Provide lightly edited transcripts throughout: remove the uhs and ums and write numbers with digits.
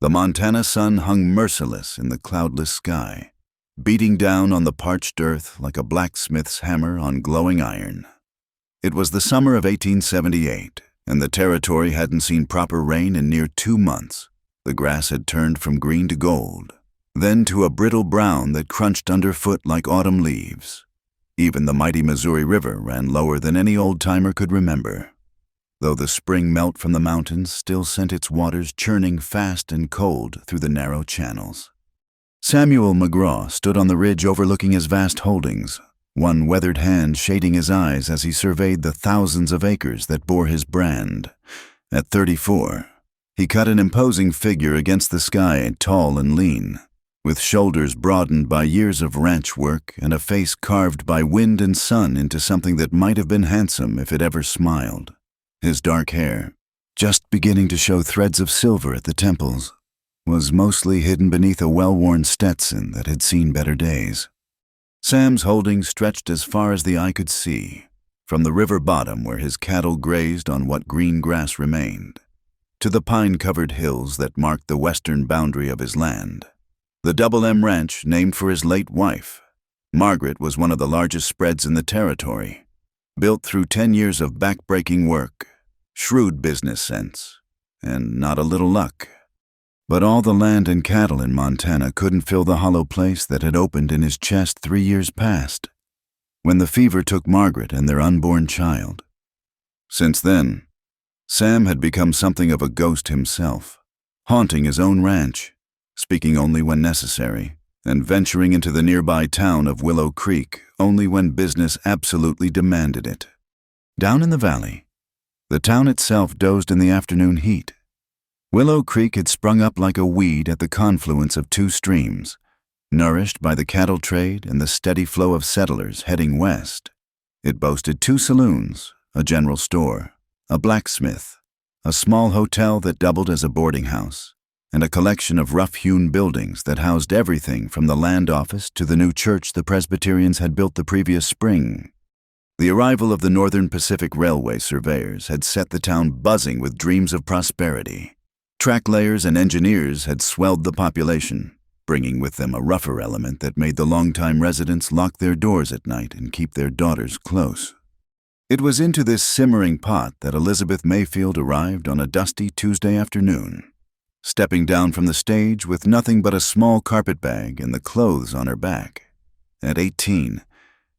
The Montana sun hung merciless in the cloudless sky, beating down on the parched earth like a blacksmith's hammer on glowing iron. It was the summer of 1878, and the territory hadn't seen proper rain in near 2 months. The grass had turned from green to gold, then to a brittle brown that crunched underfoot like autumn leaves. Even the mighty Missouri River ran lower than any old-timer could remember, though the spring melt from the mountains still sent its waters churning fast and cold through the narrow channels. Samuel McGraw stood on the ridge overlooking his vast holdings, one weathered hand shading his eyes as he surveyed the thousands of acres that bore his brand. At 34, he cut an imposing figure against the sky, tall and lean, with shoulders broadened by years of ranch work and a face carved by wind and sun into something that might have been handsome if it ever smiled. His dark hair, just beginning to show threads of silver at the temples, was mostly hidden beneath a well-worn Stetson that had seen better days. Sam's holdings stretched as far as the eye could see, from the river bottom where his cattle grazed on what green grass remained, to the pine-covered hills that marked the western boundary of his land. The Double M Ranch, named for his late wife, Margaret, was one of the largest spreads in the territory, built through 10 years of back-breaking work, shrewd business sense, and not a little luck. But all the land and cattle in Montana couldn't fill the hollow place that had opened in his chest 3 years past, when the fever took Margaret and their unborn child. Since then, Sam had become something of a ghost himself, haunting his own ranch, speaking only when necessary, and venturing into the nearby town of Willow Creek only when business absolutely demanded it. Down in the valley, the town itself dozed in the afternoon heat. Willow Creek had sprung up like a weed at the confluence of 2 streams, nourished by the cattle trade and the steady flow of settlers heading west. It boasted 2 saloons, a general store, a blacksmith, a small hotel that doubled as a boarding house, and a collection of rough-hewn buildings that housed everything from the land office to the new church the Presbyterians had built the previous spring. The arrival of the Northern Pacific Railway surveyors had set the town buzzing with dreams of prosperity. Track layers and engineers had swelled the population, bringing with them a rougher element that made the longtime residents lock their doors at night and keep their daughters close. It was into this simmering pot that Elizabeth Mayfield arrived on a dusty Tuesday afternoon, stepping down from the stage with nothing but a small carpetbag and the clothes on her back. At 18,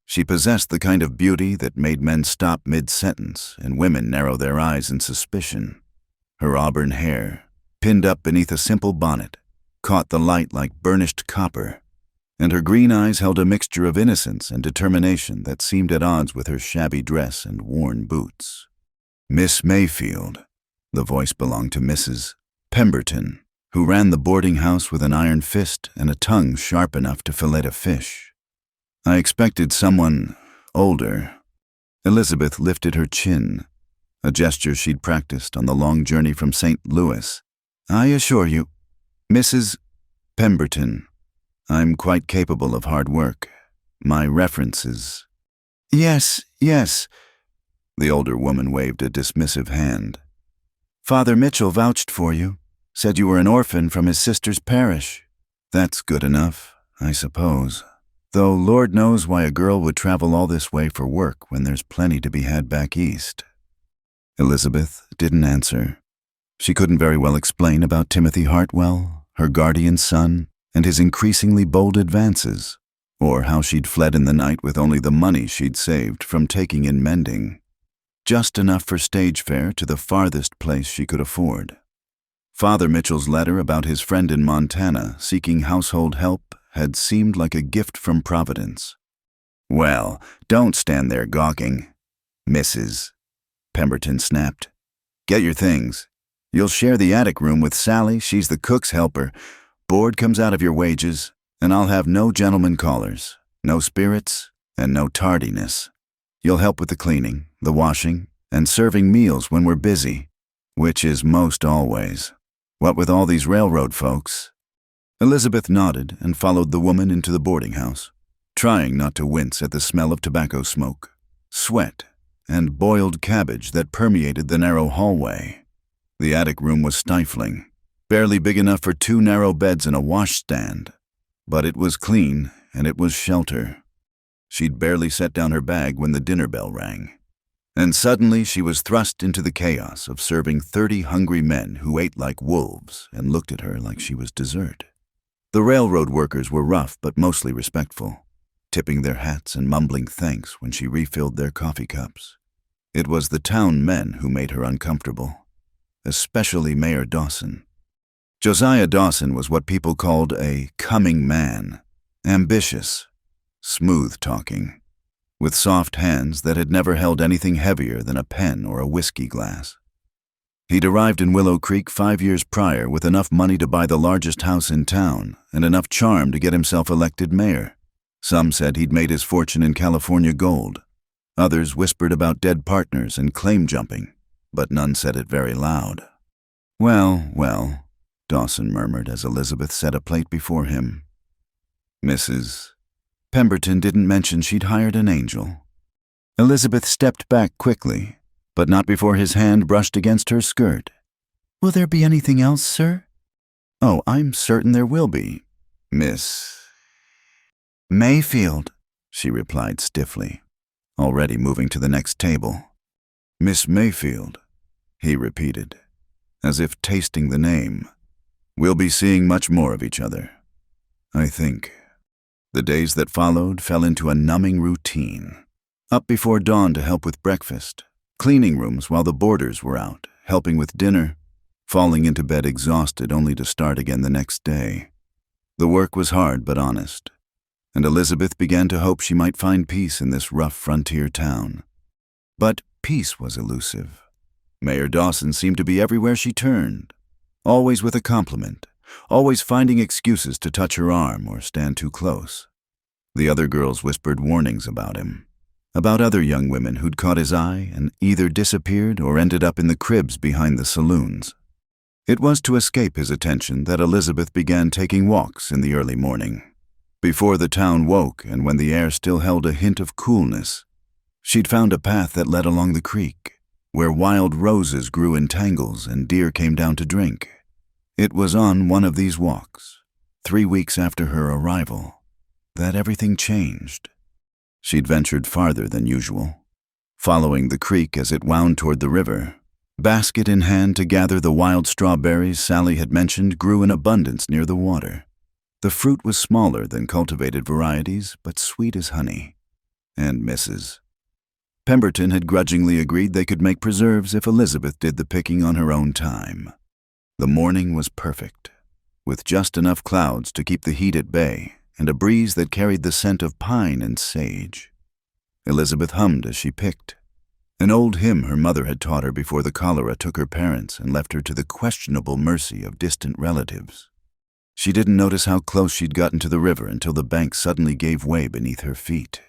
she possessed the kind of beauty that made men stop mid-sentence and women narrow their eyes in suspicion. Her auburn hair, pinned up beneath a simple bonnet, caught the light like burnished copper, and her green eyes held a mixture of innocence and determination that seemed at odds with her shabby dress and worn boots. Miss Mayfield, the voice belonged to Mrs. Pemberton, who ran the boarding house with an iron fist and a tongue sharp enough to fillet a fish. I expected someone older. Elizabeth lifted her chin, a gesture she'd practiced on the long journey from St. Louis. I assure you, Mrs. Pemberton, I'm quite capable of hard work. My references. Yes, the older woman waved a dismissive hand. Father Mitchell vouched for you, said you were an orphan from his sister's parish. That's good enough, I suppose. Though Lord knows why a girl would travel all this way for work when there's plenty to be had back east. Elizabeth didn't answer. She couldn't very well explain about Timothy Hartwell, her guardian son, and his increasingly bold advances, or how she'd fled in the night with only the money she'd saved from taking in mending, just enough for stage fare to the farthest place she could afford. Father Mitchell's letter about his friend in Montana seeking household help had seemed like a gift from Providence. Well, don't stand there gawking, Mrs. Pemberton snapped. Get your things. You'll share the attic room with Sally, she's the cook's helper. Board comes out of your wages, and I'll have no gentlemen callers, no spirits, and no tardiness. You'll help with the cleaning, the washing, and serving meals when we're busy, which is most always. What with all these railroad folks? Elizabeth nodded and followed the woman into the boarding house, trying not to wince at the smell of tobacco smoke, sweat, and boiled cabbage that permeated the narrow hallway. The attic room was stifling, barely big enough for 2 narrow beds and a washstand. But it was clean, and it was shelter. She'd barely set down her bag when the dinner bell rang. And suddenly she was thrust into the chaos of serving 30 hungry men who ate like wolves and looked at her like she was dessert. The railroad workers were rough but mostly respectful, tipping their hats and mumbling thanks when she refilled their coffee cups. It was the town men who made her uncomfortable, especially Mayor Dawson. Josiah Dawson was what people called a coming man, ambitious, smooth-talking, with soft hands that had never held anything heavier than a pen or a whiskey glass. He'd arrived in Willow Creek 5 years prior with enough money to buy the largest house in town and enough charm to get himself elected mayor. Some said he'd made his fortune in California gold. Others whispered about dead partners and claim jumping, but none said it very loud. "Well, well," Dawson murmured as Elizabeth set a plate before him. "Mrs. Pemberton didn't mention she'd hired an angel." Elizabeth stepped back quickly, but not before his hand brushed against her skirt. "Will there be anything else, sir?" "Oh, I'm certain there will be, Miss Mayfield," she replied stiffly, already moving to the next table. "Miss Mayfield," he repeated, as if tasting the name. "We'll be seeing much more of each other, I think." The days that followed fell into a numbing routine. Up before dawn to help with breakfast, cleaning rooms while the boarders were out, helping with dinner, falling into bed exhausted only to start again the next day. The work was hard but honest, and Elizabeth began to hope she might find peace in this rough frontier town. But peace was elusive. Mayor Dawson seemed to be everywhere she turned, always with a compliment, always finding excuses to touch her arm or stand too close. The other girls whispered warnings about him, about other young women who'd caught his eye and either disappeared or ended up in the cribs behind the saloons. It was to escape his attention that Elizabeth began taking walks in the early morning. Before the town woke and when the air still held a hint of coolness, she'd found a path that led along the creek, where wild roses grew in tangles and deer came down to drink. It was on one of these walks, 3 weeks after her arrival, that everything changed. She'd ventured farther than usual, following the creek as it wound toward the river. Basket in hand to gather the wild strawberries Sally had mentioned grew in abundance near the water. The fruit was smaller than cultivated varieties, but sweet as honey. And Mrs. Pemberton had grudgingly agreed they could make preserves if Elizabeth did the picking on her own time. The morning was perfect, with just enough clouds to keep the heat at bay and a breeze that carried the scent of pine and sage. Elizabeth hummed as she picked, an old hymn her mother had taught her before the cholera took her parents and left her to the questionable mercy of distant relatives. She didn't notice how close she'd gotten to the river until the bank suddenly gave way beneath her feet.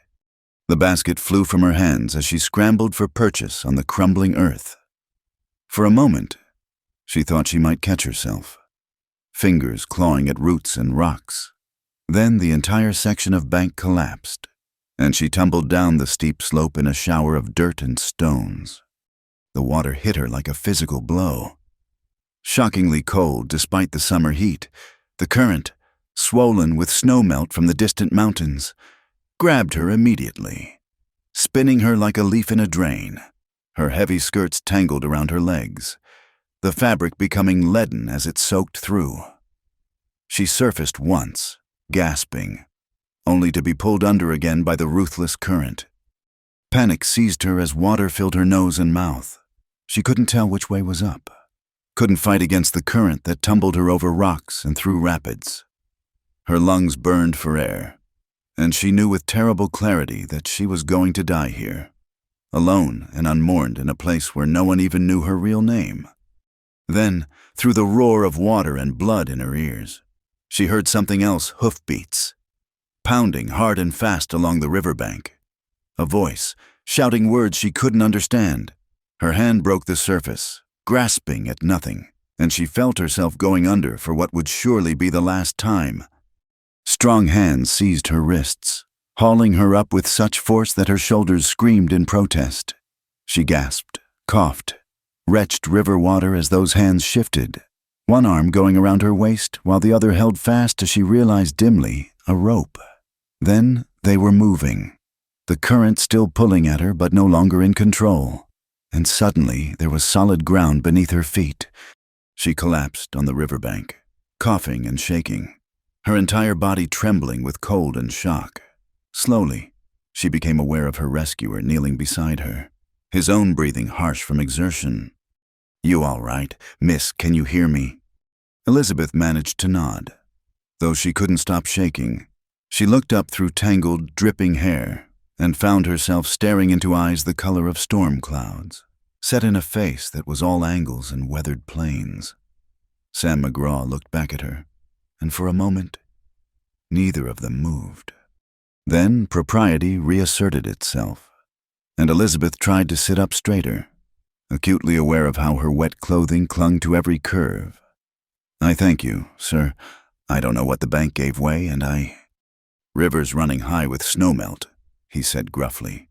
The basket flew from her hands as she scrambled for purchase on the crumbling earth. For a moment, she thought she might catch herself, fingers clawing at roots and rocks. Then the entire section of bank collapsed, and she tumbled down the steep slope in a shower of dirt and stones. The water hit her like a physical blow. Shockingly cold despite the summer heat, the current, swollen with snowmelt from the distant mountains, grabbed her immediately, spinning her like a leaf in a drain, her heavy skirts tangled around her legs, the fabric becoming leaden as it soaked through. She surfaced once, gasping, only to be pulled under again by the ruthless current. Panic seized her as water filled her nose and mouth. She couldn't tell which way was up, couldn't fight against the current that tumbled her over rocks and through rapids. Her lungs burned for air, and she knew with terrible clarity that she was going to die here, alone and unmourned in a place where no one even knew her real name. Then, through the roar of water and blood in her ears, she heard something else, hoofbeats, pounding hard and fast along the riverbank. A voice, shouting words she couldn't understand. Her hand broke the surface, grasping at nothing, and she felt herself going under for what would surely be the last time. Strong hands seized her wrists, hauling her up with such force that her shoulders screamed in protest. She gasped, coughed, retched river water as those hands shifted, one arm going around her waist while the other held fast as she realized dimly a rope. Then they were moving, the current still pulling at her but no longer in control, and suddenly there was solid ground beneath her feet. She collapsed on the riverbank, coughing and shaking, her entire body trembling with cold and shock. Slowly, she became aware of her rescuer kneeling beside her, his own breathing harsh from exertion. "You all right? Miss, can you hear me?" Elizabeth managed to nod. Though she couldn't stop shaking, she looked up through tangled, dripping hair and found herself staring into eyes the color of storm clouds, set in a face that was all angles and weathered planes. Sam McGraw looked back at her, and for a moment, neither of them moved. Then propriety reasserted itself, and Elizabeth tried to sit up straighter, acutely aware of how her wet clothing clung to every curve. "I thank you, sir. I don't know what the bank gave way, and River's running high with snowmelt," he said gruffly,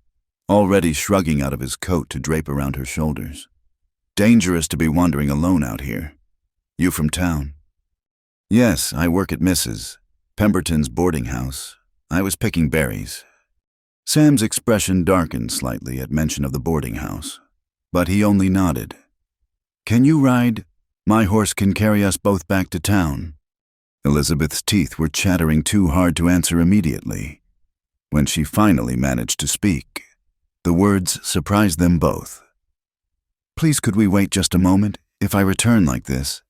already shrugging out of his coat to drape around her shoulders. "Dangerous to be wandering alone out here. You from town?" "Yes, I work at Mrs. Pemberton's boarding house. I was picking berries." Sam's expression darkened slightly at mention of the boarding house, but he only nodded. "Can you ride? My horse can carry us both back to town." Elizabeth's teeth were chattering too hard to answer immediately. When she finally managed to speak, the words surprised them both. "Please, could we wait just a moment? If I return like this,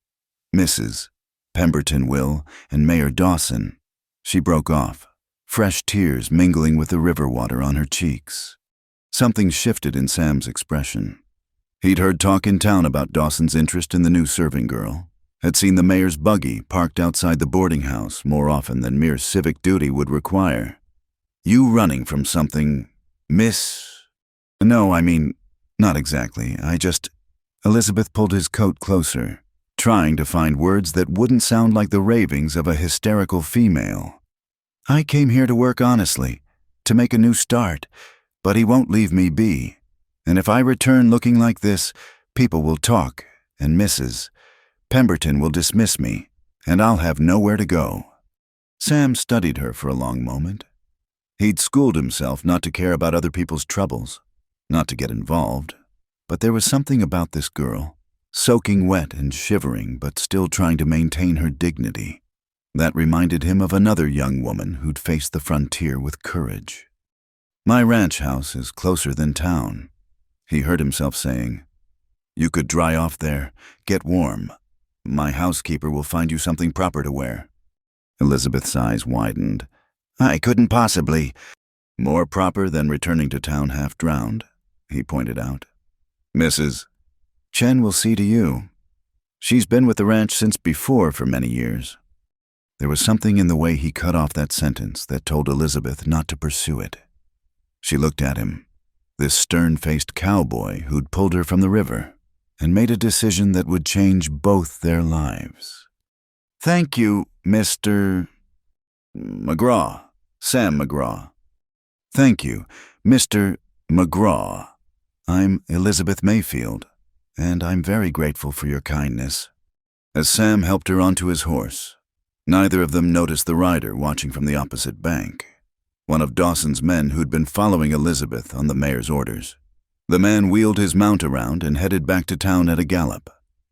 Mrs. Pemberton will, and Mayor Dawson." She broke off, fresh tears mingling with the river water on her cheeks. Something shifted in Sam's expression. He'd heard talk in town about Dawson's interest in the new serving girl, had seen the mayor's buggy parked outside the boarding house more often than mere civic duty would require. "You running from something, Miss?" "No, I mean, not exactly. Elizabeth pulled his coat closer, trying to find words that wouldn't sound like the ravings of a hysterical female. "I came here to work honestly, to make a new start, but he won't leave me be. And if I return looking like this, people will talk, and Mrs. Pemberton will dismiss me, and I'll have nowhere to go." Sam studied her for a long moment. He'd schooled himself not to care about other people's troubles, not to get involved, but there was something about this girl, soaking wet and shivering but still trying to maintain her dignity, that reminded him of another young woman who'd faced the frontier with courage. "My ranch house is closer than town," he heard himself saying. "You could dry off there, get warm. My housekeeper will find you something proper to wear." Elizabeth's eyes widened. "I couldn't possibly." "More proper than returning to town half-drowned," he pointed out. "Mrs. Chen will see to you. She's been with the ranch since before for many years." There was something in the way he cut off that sentence that told Elizabeth not to pursue it. She looked at him, this stern-faced cowboy who'd pulled her from the river, and made a decision that would change both their lives. "Thank you, Mr. McGraw. Sam McGraw." "Thank you, Mr. McGraw. I'm Elizabeth Mayfield, and I'm very grateful for your kindness." As Sam helped her onto his horse, neither of them noticed the rider watching from the opposite bank, one of Dawson's men who'd been following Elizabeth on the mayor's orders. The man wheeled his mount around and headed back to town at a gallop,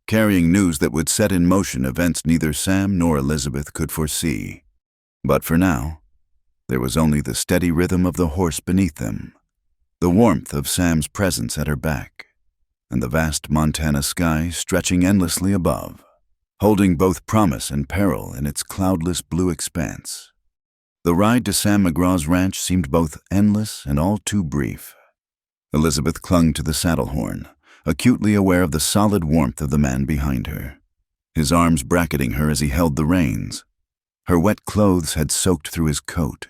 carrying news that would set in motion events neither Sam nor Elizabeth could foresee. But for now, there was only the steady rhythm of the horse beneath them, the warmth of Sam's presence at her back, and the vast Montana sky stretching endlessly above, holding both promise and peril in its cloudless blue expanse. The ride to Sam McGraw's ranch seemed both endless and all too brief. Elizabeth clung to the saddle horn, acutely aware of the solid warmth of the man behind her, his arms bracketing her as he held the reins. Her wet clothes had soaked through his coat,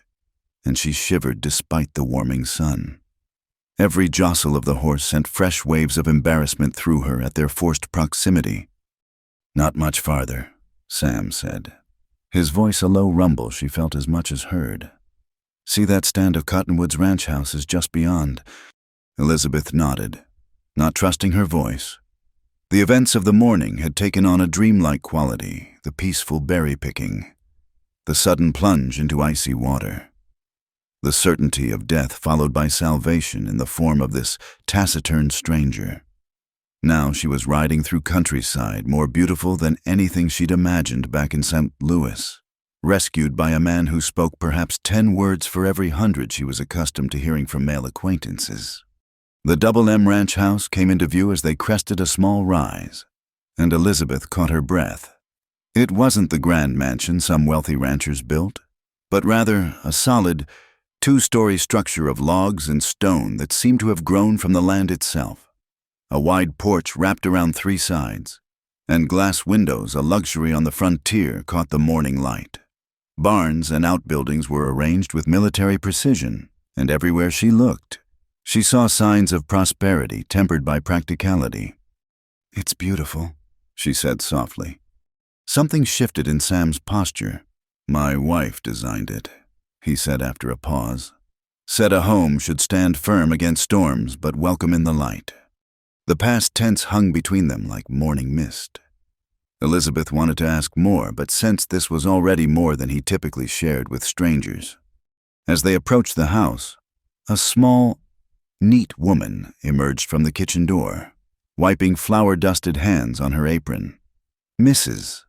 and she shivered despite the warming sun. Every jostle of the horse sent fresh waves of embarrassment through her at their forced proximity. "Not much farther," Sam said, his voice a low rumble she felt as much as heard. "See that stand of Cottonwood's ranch house is just beyond." Elizabeth nodded, not trusting her voice. The events of the morning had taken on a dreamlike quality, the peaceful berry picking, the sudden plunge into icy water, the certainty of death followed by salvation in the form of this taciturn stranger. Now she was riding through countryside more beautiful than anything she'd imagined back in St. Louis, rescued by a man who spoke perhaps 10 words for every 100 she was accustomed to hearing from male acquaintances. The Double M Ranch house came into view as they crested a small rise, and Elizabeth caught her breath. It wasn't the grand mansion some wealthy ranchers built, but rather a solid, 2-story structure of logs and stone that seemed to have grown from the land itself. A wide porch wrapped around 3 sides, and glass windows, a luxury on the frontier, caught the morning light. Barns and outbuildings were arranged with military precision, and everywhere she looked, she saw signs of prosperity tempered by practicality. "It's beautiful," she said softly. Something shifted in Sam's posture. "My wife designed it," he said after a pause. "Said a home should stand firm against storms but welcome in the light." The past tense hung between them like morning mist. Elizabeth wanted to ask more, but sensed this was already more than he typically shared with strangers. As they approached the house, a small, neat woman emerged from the kitchen door, wiping flour-dusted hands on her apron. Mrs.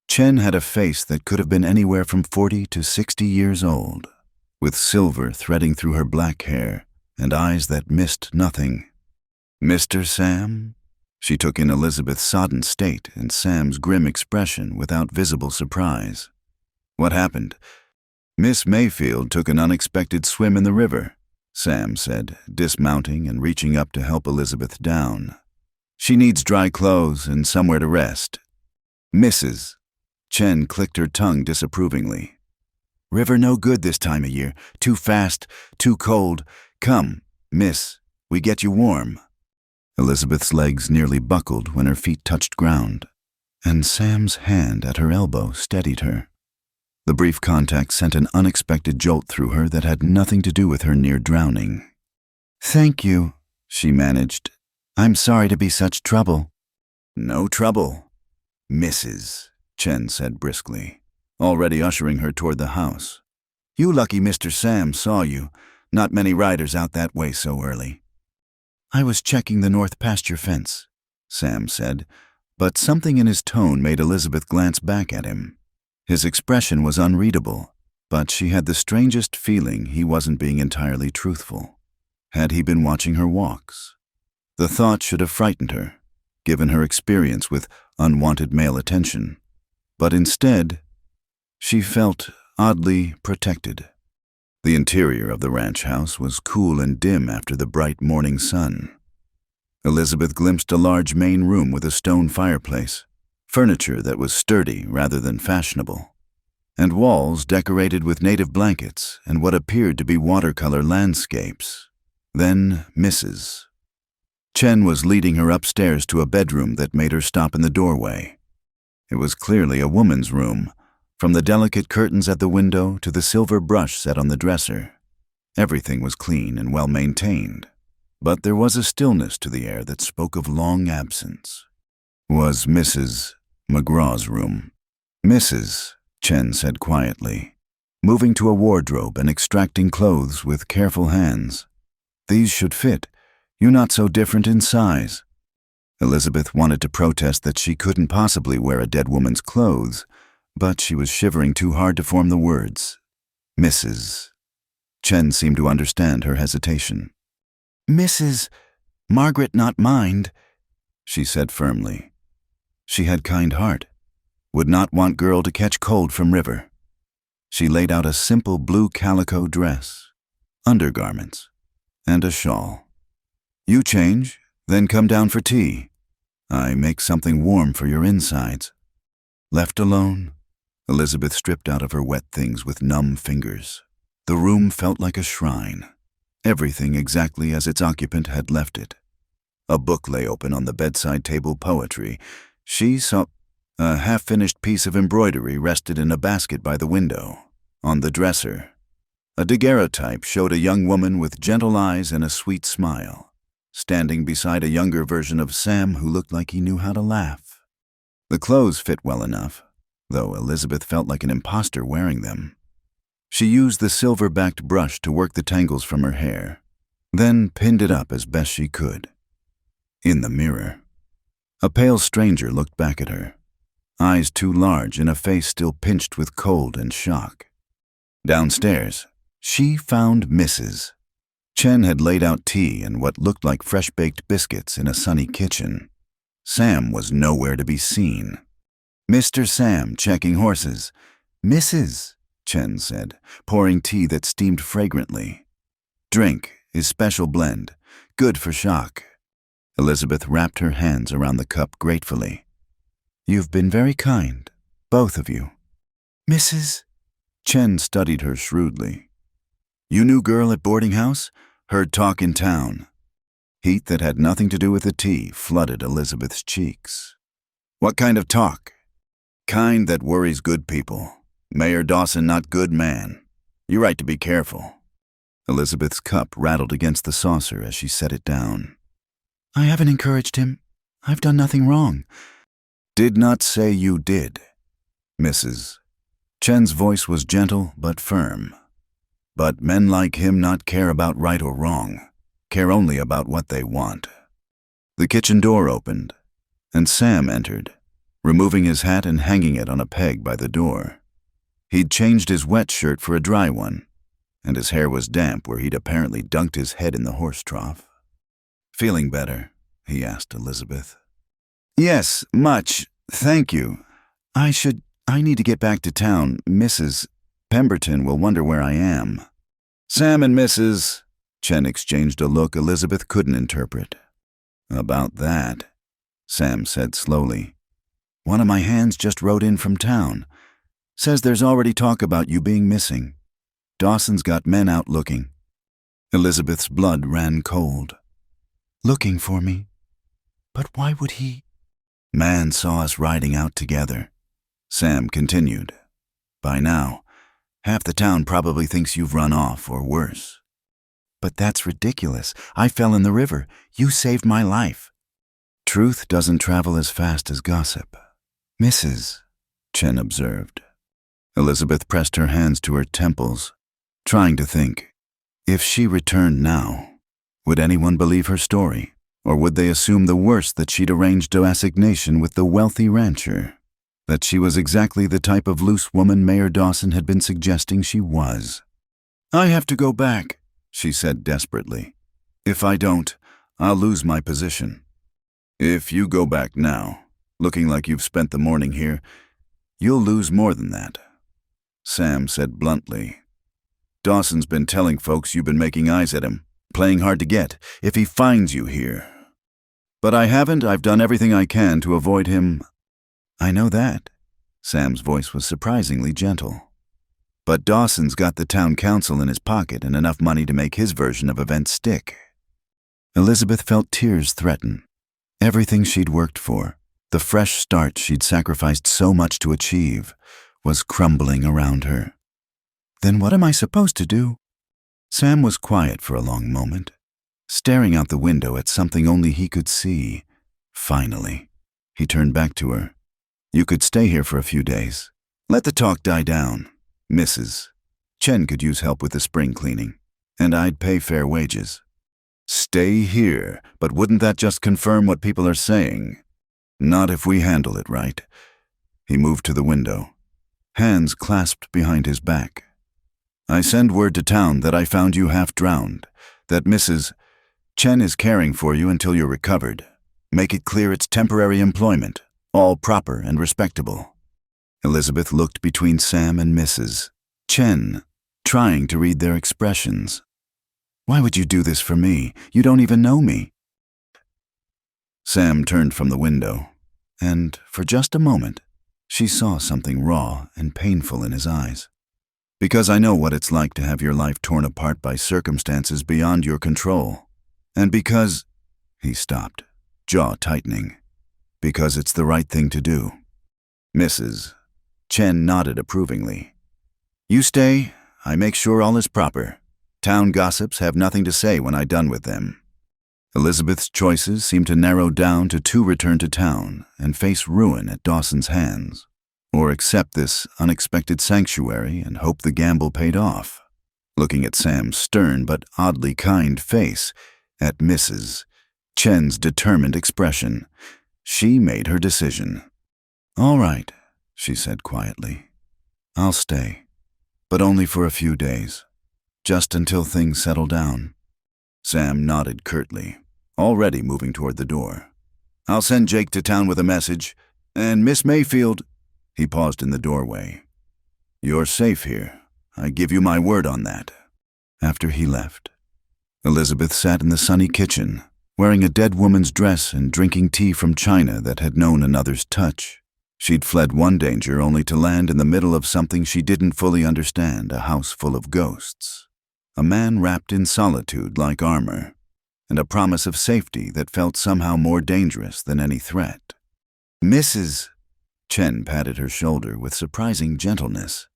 Chen had a face that could have been anywhere from 40 to 60 years old, with silver threading through her black hair and eyes that missed nothing. "Mr. Sam?" She took in Elizabeth's sodden state and Sam's grim expression without visible surprise. "What happened?" "Miss Mayfield took an unexpected swim in the river," Sam said, dismounting and reaching up to help Elizabeth down. "She needs dry clothes and somewhere to rest." "Mrs." Chen clicked her tongue disapprovingly. "River no good this time of year. Too fast, too cold. Come, miss, we get you warm." Elizabeth's legs nearly buckled when her feet touched ground, and Sam's hand at her elbow steadied her. The brief contact sent an unexpected jolt through her that had nothing to do with her near drowning. "Thank you," she managed. "I'm sorry to be such trouble." "No trouble, Mrs." Chen said briskly, already ushering her toward the house. "You lucky Mr. Sam saw you. Not many riders out that way so early." "I was checking the north pasture fence," Sam said, but something in his tone made Elizabeth glance back at him. His expression was unreadable, but she had the strangest feeling he wasn't being entirely truthful. Had he been watching her walks? The thought should have frightened her, given her experience with unwanted male attention. But instead, she felt oddly protected. The interior of the ranch house was cool and dim after the bright morning sun. Elizabeth glimpsed a large main room with a stone fireplace, furniture that was sturdy rather than fashionable, and walls decorated with native blankets and what appeared to be watercolor landscapes. Then Mrs. Chen was leading her upstairs to a bedroom that made her stop in the doorway. It was clearly a woman's room, from the delicate curtains at the window to the silver brush set on the dresser. Everything was clean and well maintained, but there was a stillness to the air that spoke of long absence. Was Mrs. McGraw's room. "Mrs." Chen said quietly, moving to a wardrobe and extracting clothes with careful hands. "These should fit. You're not so different in size." Elizabeth wanted to protest that she couldn't possibly wear a dead woman's clothes, but she was shivering too hard to form the words. "Mrs." Chen seemed to understand her hesitation. "Mrs. Margaret not mind," she said firmly. She had kind heart, would not want girl to catch cold from river. She laid out a simple blue calico dress, undergarments, and a shawl. "You change, then come down for tea. I make something warm for your insides." Left alone, Elizabeth stripped out of her wet things with numb fingers. The room felt like a shrine, everything exactly as its occupant had left it. A book lay open on the bedside table, poetry. She saw a half-finished piece of embroidery rested in a basket by the window. On the dresser, a daguerreotype showed a young woman with gentle eyes and a sweet smile. standing beside a younger version of Sam who looked like he knew how to laugh. The clothes fit well enough, though Elizabeth felt like an imposter wearing them. She used the silver-backed brush to work the tangles from her hair, then pinned it up as best she could. In the mirror, a pale stranger looked back at her, eyes too large and a face still pinched with cold and shock. Downstairs, she found Mrs. Chen had laid out tea and what looked like fresh-baked biscuits in a sunny kitchen. Sam was nowhere to be seen. "Mr. Sam, checking horses." "Mrs." Chen said, pouring tea that steamed fragrantly. "Drink is special blend, good for shock." Elizabeth wrapped her hands around the cup gratefully. "You've been very kind, both of you." "Mrs.?" Chen studied her shrewdly. "You new girl at boarding house? Heard talk in town." Heat that had nothing to do with the tea flooded Elizabeth's cheeks. "What kind of talk?" "Kind that worries good people. Mayor Dawson not good man. You right to be careful." Elizabeth's cup rattled against the saucer as she set it down. "I haven't encouraged him. I've done nothing wrong." "Did not say you did, Mrs." Chen's voice was gentle but firm. "But men like him not care about right or wrong, care only about what they want." The kitchen door opened, and Sam entered, removing his hat and hanging it on a peg by the door. He'd changed his wet shirt for a dry one, and his hair was damp where he'd apparently dunked his head in the horse trough. "Feeling better?" he asked Elizabeth. "Yes, much, thank you. I need to get back to town. Mrs. Pemberton will wonder where I am." "Sam and Mrs." Chen exchanged a look Elizabeth couldn't interpret. "About that," Sam said slowly. "One of my hands just rode in from town. Says there's already talk about you being missing. Dawson's got men out looking." Elizabeth's blood ran cold. "Looking for me? But why would he?" "Man saw us riding out together," Sam continued. "By now, half the town probably thinks you've run off or worse." "But that's ridiculous. I fell in the river. You saved my life." "Truth doesn't travel as fast as gossip, Mrs." Chen observed. Elizabeth pressed her hands to her temples, trying to think. If she returned now, would anyone believe her story, or would they assume the worst, that she'd arranged a assignation with the wealthy rancher, that she was exactly the type of loose woman Mayor Dawson had been suggesting she was? "I have to go back," she said desperately. "If I don't, I'll lose my position." "If you go back now, looking like you've spent the morning here, you'll lose more than that," Sam said bluntly. "Dawson's been telling folks you've been making eyes at him, playing hard to get, if he finds you here." "But I haven't. I've done everything I can to avoid him." "I know that." Sam's voice was surprisingly gentle. "But Dawson's got the town council in his pocket and enough money to make his version of events stick." Elizabeth felt tears threaten. Everything she'd worked for, the fresh start she'd sacrificed so much to achieve, was crumbling around her. "Then what am I supposed to do?" Sam was quiet for a long moment, staring out the window at something only he could see. Finally, he turned back to her. "You could stay here for a few days. Let the talk die down, Mrs. Chen could use help with the spring cleaning, and I'd pay fair wages." "Stay here, but wouldn't that just confirm what people are saying?" "Not if we handle it right." He moved to the window, hands clasped behind his back. "I send word to town that I found you half drowned, that Mrs. Chen is caring for you until you're recovered. Make it clear it's temporary employment, all proper and respectable." Elizabeth looked between Sam and Mrs. Chen, trying to read their expressions. "Why would you do this for me? You don't even know me." Sam turned from the window, and for just a moment, she saw something raw and painful in his eyes. "Because I know what it's like to have your life torn apart by circumstances beyond your control. And because—" He stopped, jaw tightening. "Because it's the right thing to do." Mrs. Chen nodded approvingly. "You stay. I make sure all is proper. Town gossips have nothing to say when I'm done with them." Elizabeth's choices seemed to narrow down to 2: return to town and face ruin at Dawson's hands, or accept this unexpected sanctuary and hope the gamble paid off. Looking at Sam's stern but oddly kind face, at Mrs. Chen's determined expression, she made her decision. "All right," she said quietly. "I'll stay, but only for a few days, just until things settle down." Sam nodded curtly, already moving toward the door. "I'll send Jake to town with a message, and Miss Mayfield—" He paused in the doorway. "You're safe here. I give you my word on that." After he left, Elizabeth sat in the sunny kitchen, wearing a dead woman's dress and drinking tea from china that had known another's touch. She'd fled one danger only to land in the middle of something she didn't fully understand, a house full of ghosts. A man wrapped in solitude like armor, and a promise of safety that felt somehow more dangerous than any threat. "Mrs. Chen patted her shoulder with surprising gentleness.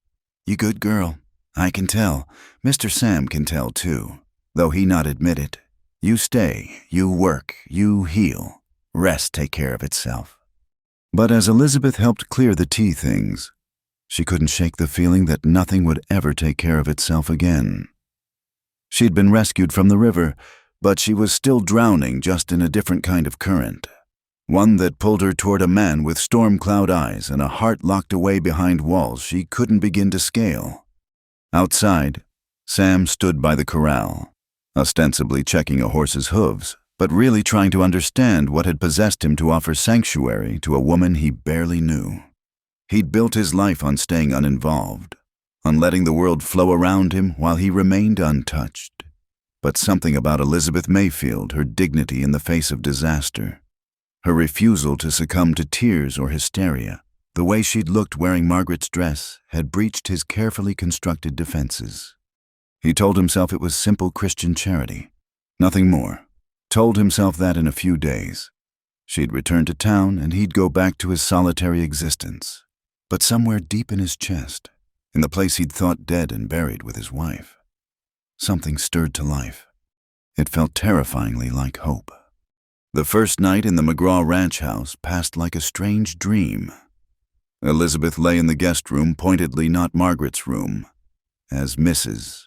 "You good girl. I can tell. Mr. Sam can tell too, though he not admit it. You stay, you work, you heal. Rest take care of itself." But as Elizabeth helped clear the tea things, she couldn't shake the feeling that nothing would ever take care of itself again. She'd been rescued from the river, but she was still drowning, just in a different kind of current. One that pulled her toward a man with storm cloud eyes and a heart locked away behind walls she couldn't begin to scale. Outside, Sam stood by the corral, ostensibly checking a horse's hooves, but really trying to understand what had possessed him to offer sanctuary to a woman he barely knew. He'd built his life on staying uninvolved, on letting the world flow around him while he remained untouched. But something about Elizabeth Mayfield, her dignity in the face of disaster, her refusal to succumb to tears or hysteria, the way she'd looked wearing Margaret's dress, had breached his carefully constructed defenses. He told himself it was simple Christian charity, nothing more. Told himself that in a few days, she'd return to town and he'd go back to his solitary existence. But somewhere deep in his chest, in the place he'd thought dead and buried with his wife, something stirred to life. It felt terrifyingly like hope. The first night in the McGraw ranch house passed like a strange dream. Elizabeth lay in the guest room, pointedly not Margaret's room, as Mrs.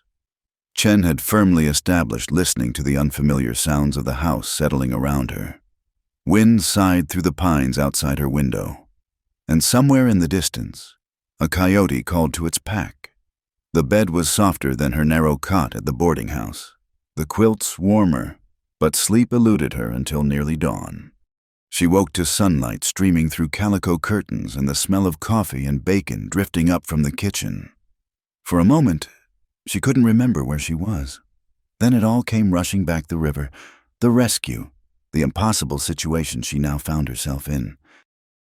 Chen had firmly established, listening to the unfamiliar sounds of the house settling around her. Wind sighed through the pines outside her window, and somewhere in the distance, a coyote called to its pack. The bed was softer than her narrow cot at the boarding house, the quilts warmer, but sleep eluded her until nearly dawn. She woke to sunlight streaming through calico curtains and the smell of coffee and bacon drifting up from the kitchen. For a moment, she couldn't remember where she was. Then it all came rushing back: the river, the rescue, the impossible situation she now found herself in.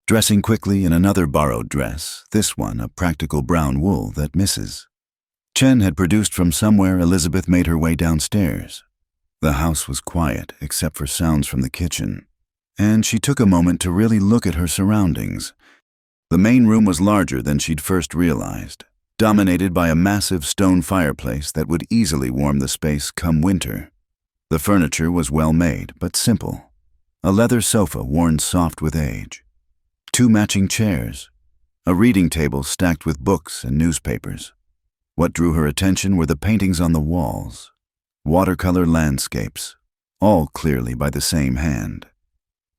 Dressing quickly in another borrowed dress, this one a practical brown wool that Mrs. Chen had produced from somewhere, Elizabeth made her way downstairs. The house was quiet, except for sounds from the kitchen, and she took a moment to really look at her surroundings. The main room was larger than she'd first realized, dominated by a massive stone fireplace that would easily warm the space come winter. The furniture was well made, but simple. A leather sofa worn soft with age, 2 matching chairs, a reading table stacked with books and newspapers. What drew her attention were the paintings on the walls, watercolor landscapes, all clearly by the same hand,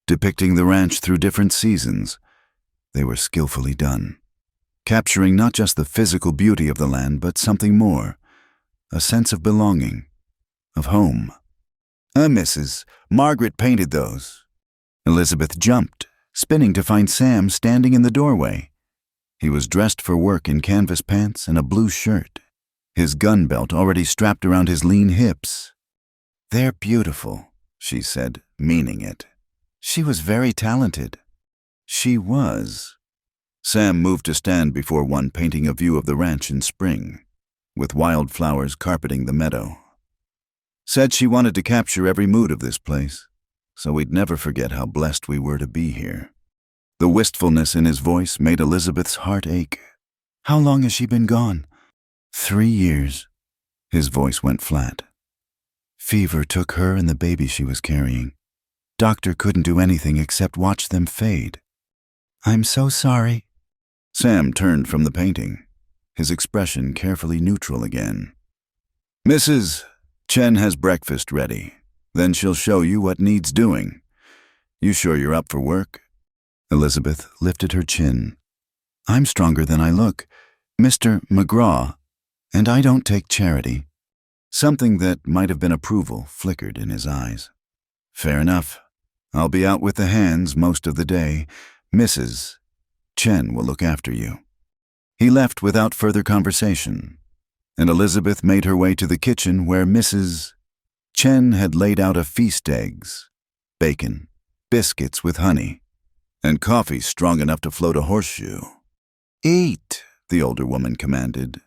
depicting the ranch through different seasons. They were skillfully done, capturing not just the physical beauty of the land, but something more, a sense of belonging, of home. Mrs. Margaret painted those." Elizabeth jumped, spinning to find Sam standing in the doorway. He was dressed for work in canvas pants and a blue shirt, his gun belt already strapped around his lean hips. "They're beautiful," she said, meaning it. "She was very talented." She was. Sam moved to stand before one, painting a view of the ranch in spring, with wildflowers carpeting the meadow. Said she wanted to capture every mood of this place, so we'd never forget how blessed we were to be here. The wistfulness in his voice made Elizabeth's heart ache. "How long has she been gone?" 3 years. His voice went flat. Fever took her and the baby she was carrying. Doctor couldn't do anything except watch them fade. I'm so sorry. Sam turned from the painting, his expression carefully neutral again. Mrs. Chen has breakfast ready. Then she'll show you what needs doing. You sure you're up for work? Elizabeth lifted her chin. I'm stronger than I look, Mr. McGraw, and I don't take charity. Something that might have been approval flickered in his eyes. Fair enough. I'll be out with the hands most of the day. Mrs. Chen will look after you. He left without further conversation, and Elizabeth made her way to the kitchen where Mrs. Chen had laid out a feast: eggs, bacon, biscuits with honey, and coffee strong enough to float a horseshoe. Eat, the older woman commanded.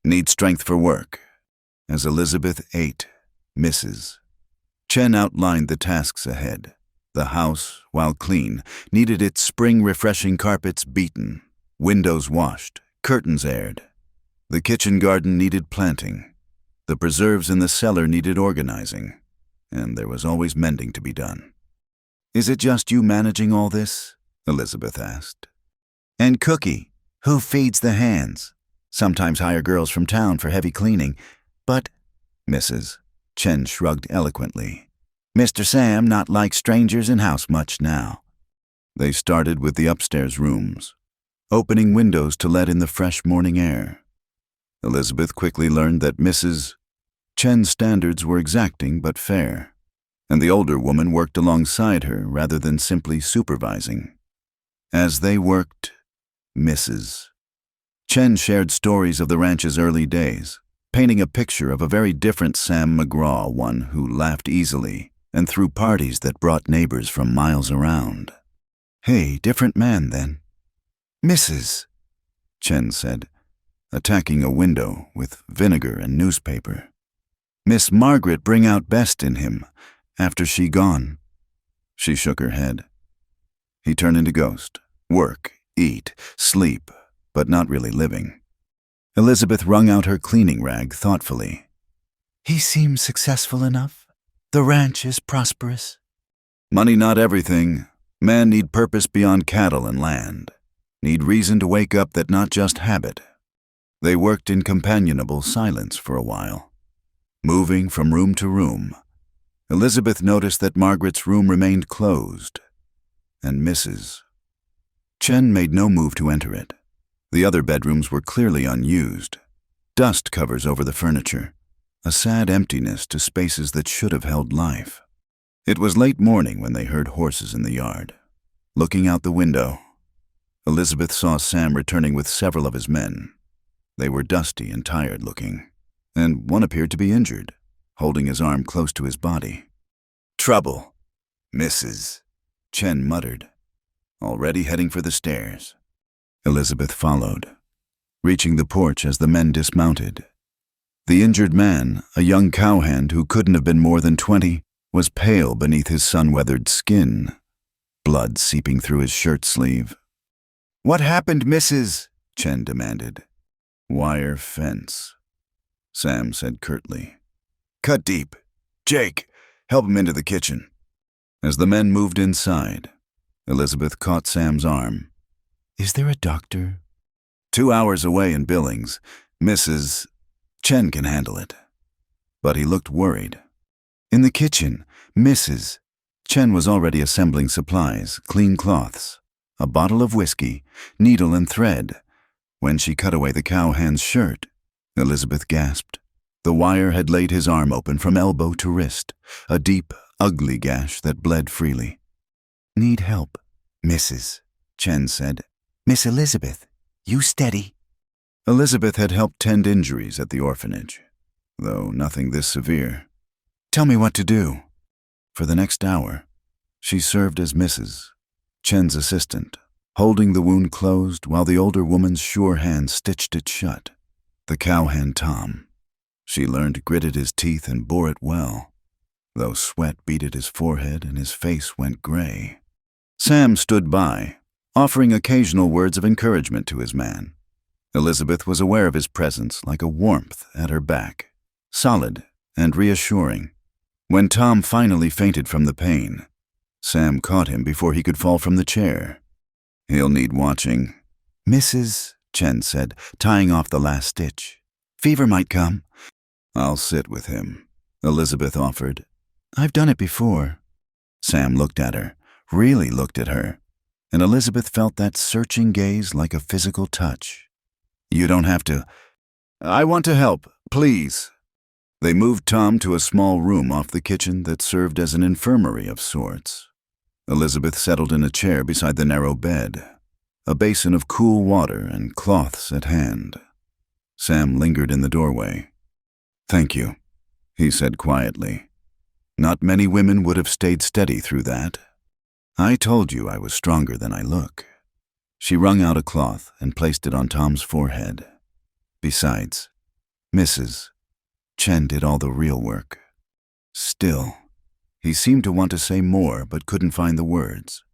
Need strength for work. As Elizabeth ate, Mrs. Chen outlined the tasks ahead. The house, while clean, needed its spring-refreshing carpets beaten, windows washed, curtains aired. The kitchen garden needed planting. The preserves in the cellar needed organizing, and there was always mending to be done. Is it just you managing all this? Elizabeth asked. And Cookie, who feeds the hands? Sometimes hire girls from town for heavy cleaning, but Mrs. Chen shrugged eloquently. Mr. Sam not like strangers in house much now. They started with the upstairs rooms, opening windows to let in the fresh morning air. Elizabeth quickly learned that Mrs. Chen's standards were exacting but fair, and the older woman worked alongside her rather than simply supervising. As they worked, Mrs. Chen shared stories of the ranch's early days, painting a picture of a very different Sam McGraw, one who laughed easily and threw parties that brought neighbors from miles around. Hey, different man then. Mrs. Chen said, attacking a window with vinegar and newspaper. Miss Margaret bring out best in him after she gone. She shook her head. He turned into ghost. Work, eat, sleep, but not really living. Elizabeth wrung out her cleaning rag thoughtfully. He seems successful enough. The ranch is prosperous. Money not everything. Man need purpose beyond cattle and land. Need reason to wake up that not just habit. They worked in companionable silence for a while. Moving from room to room, Elizabeth noticed that Margaret's room remained closed, and Mrs. Chen made no move to enter it. The other bedrooms were clearly unused. Dust covers over the furniture. A sad emptiness to spaces that should have held life. It was late morning when they heard horses in the yard. Looking out the window, Elizabeth saw Sam returning with several of his men. They were dusty and tired looking, and one appeared to be injured, holding his arm close to his body. Trouble, Mrs. Chen muttered, already heading for the stairs. Elizabeth followed, reaching the porch as the men dismounted. The injured man, a young cowhand who couldn't have been more than 20, was pale beneath his sun-weathered skin, blood seeping through his shirt sleeve. What happened, Mrs.? Chen demanded. Wire fence, Sam said curtly. Cut deep. Jake, help him into the kitchen. As the men moved inside, Elizabeth caught Sam's arm. Is there a doctor? 2 hours away in Billings, Mrs. Chen can handle it. But he looked worried. In the kitchen, Mrs. Chen was already assembling supplies, clean cloths, a bottle of whiskey, needle and thread. When she cut away the cowhand's shirt, Elizabeth gasped. The wire had laid his arm open from elbow to wrist, a deep, ugly gash that bled freely. Need help, Mrs. Chen said. Miss Elizabeth, you steady. Elizabeth had helped tend injuries at the orphanage, though nothing this severe. Tell me what to do. For the next hour, she served as Mrs. Chen's assistant, holding the wound closed while the older woman's sure hand stitched it shut. The cowhand Tom, she learned, gritted his teeth and bore it well, though sweat beaded his forehead and his face went gray. Sam stood by, offering occasional words of encouragement to his man. Elizabeth was aware of his presence like a warmth at her back, solid and reassuring. When Tom finally fainted from the pain, Sam caught him before he could fall from the chair. "He'll need watching." "Mrs.," Chen said, tying off the last stitch. "Fever might come." "I'll sit with him," Elizabeth offered. "I've done it before." Sam looked at her, really looked at her, and Elizabeth felt that searching gaze like a physical touch. "You don't have to." "I want to help, please." They moved Tom to a small room off the kitchen that served as an infirmary of sorts. Elizabeth settled in a chair beside the narrow bed, a basin of cool water and cloths at hand. Sam lingered in the doorway. "Thank you," he said quietly. "Not many women would have stayed steady through that. I told you I was stronger than I look." She wrung out a cloth and placed it on Tom's forehead. "Besides, Mrs. Chen did all the real work." Still, he seemed to want to say more but couldn't find the words.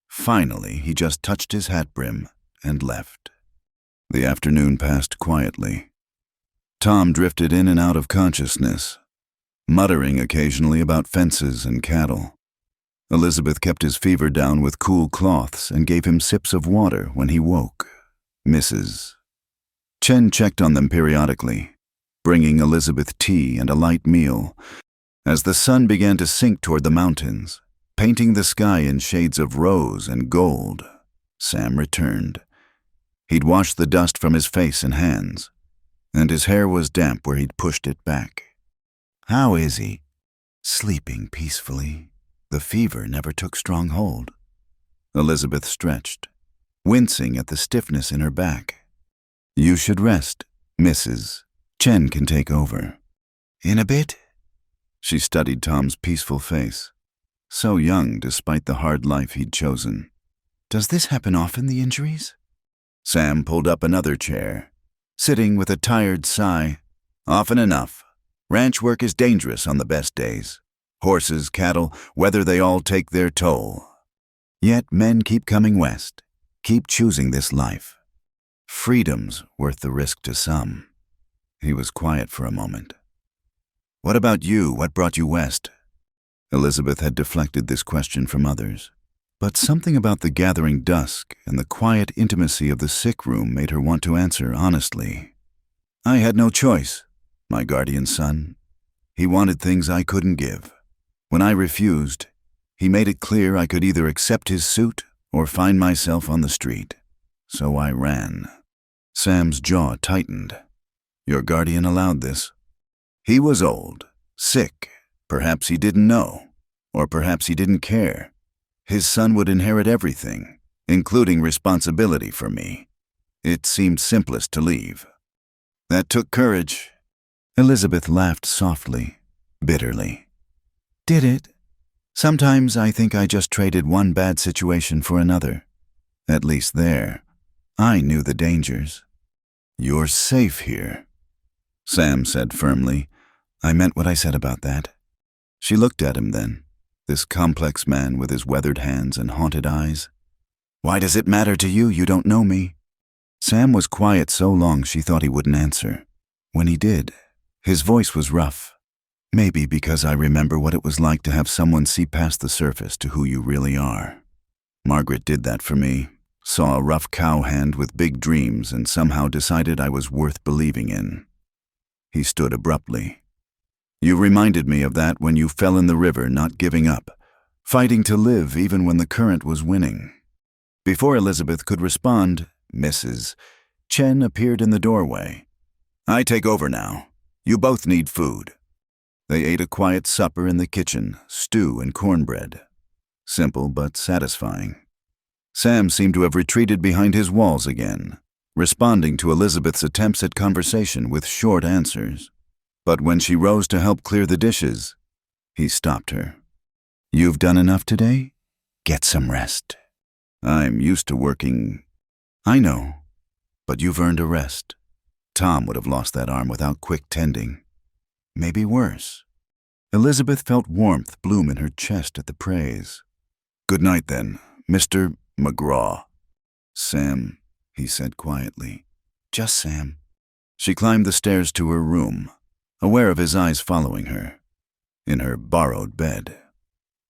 Finally, he just touched his hat brim and left. The afternoon passed quietly. Tom drifted in and out of consciousness, muttering occasionally about fences and cattle. Elizabeth kept his fever down with cool cloths and gave him sips of water when he woke. Mrs. Chen checked on them periodically, bringing Elizabeth tea and a light meal. As the sun began to sink toward the mountains, painting the sky in shades of rose and gold, Sam returned. He'd washed the dust from his face and hands, and his hair was damp where he'd pushed it back. "How is he?" "Sleeping peacefully. The fever never took strong hold." Elizabeth stretched, wincing at the stiffness in her back. "You should rest, Mrs. Chen can take over." "In a bit?" She studied Tom's peaceful face, so young despite the hard life he'd chosen. "Does this happen often, the injuries?" Sam pulled up another chair, sitting with a tired sigh. "Often enough. Ranch work is dangerous on the best days. Horses, cattle, weather, they all take their toll. Yet men keep coming west, keep choosing this life. Freedom's worth the risk to some." He was quiet for a moment. "What about you? What brought you west?" Elizabeth had deflected this question from others, but something about the gathering dusk and the quiet intimacy of the sick room made her want to answer honestly. "I had no choice. My guardian son. He wanted things I couldn't give. When I refused, he made it clear I could either accept his suit or find myself on the street. So I ran." Sam's jaw tightened. "Your guardian allowed this?" "He was old, sick. Perhaps he didn't know, or perhaps he didn't care. His son would inherit everything, including responsibility for me. It seemed simplest to leave. That took courage." Elizabeth laughed softly, bitterly. "Did it? Sometimes I think I just traded one bad situation for another. At least there, I knew the dangers." "You're safe here," Sam said firmly. "I meant what I said about that." She looked at him then, this complex man with his weathered hands and haunted eyes. "Why does it matter to you? You don't know me." Sam was quiet so long she thought he wouldn't answer. When he did, his voice was rough. "Maybe because I remember what it was like to have someone see past the surface to who you really are. Margaret did that for me, saw a rough cowhand with big dreams and somehow decided I was worth believing in." He stood abruptly. "You reminded me of that when you fell in the river, not giving up, fighting to live even when the current was winning." Before Elizabeth could respond, Mrs. Chen appeared in the doorway. "I take over now. You both need food." They ate a quiet supper in the kitchen, stew and cornbread. Simple but satisfying. Sam seemed to have retreated behind his walls again, responding to Elizabeth's attempts at conversation with short answers. But when she rose to help clear the dishes, he stopped her. "You've done enough today? Get some rest." "I'm used to working." "I know, but you've earned a rest. Tom would have lost that arm without quick tending. Maybe worse." Elizabeth felt warmth bloom in her chest at the praise. "Good night then, Mr. McGraw." "Sam," he said quietly. "Just Sam." She climbed the stairs to her room, aware of his eyes following her. in her borrowed bed,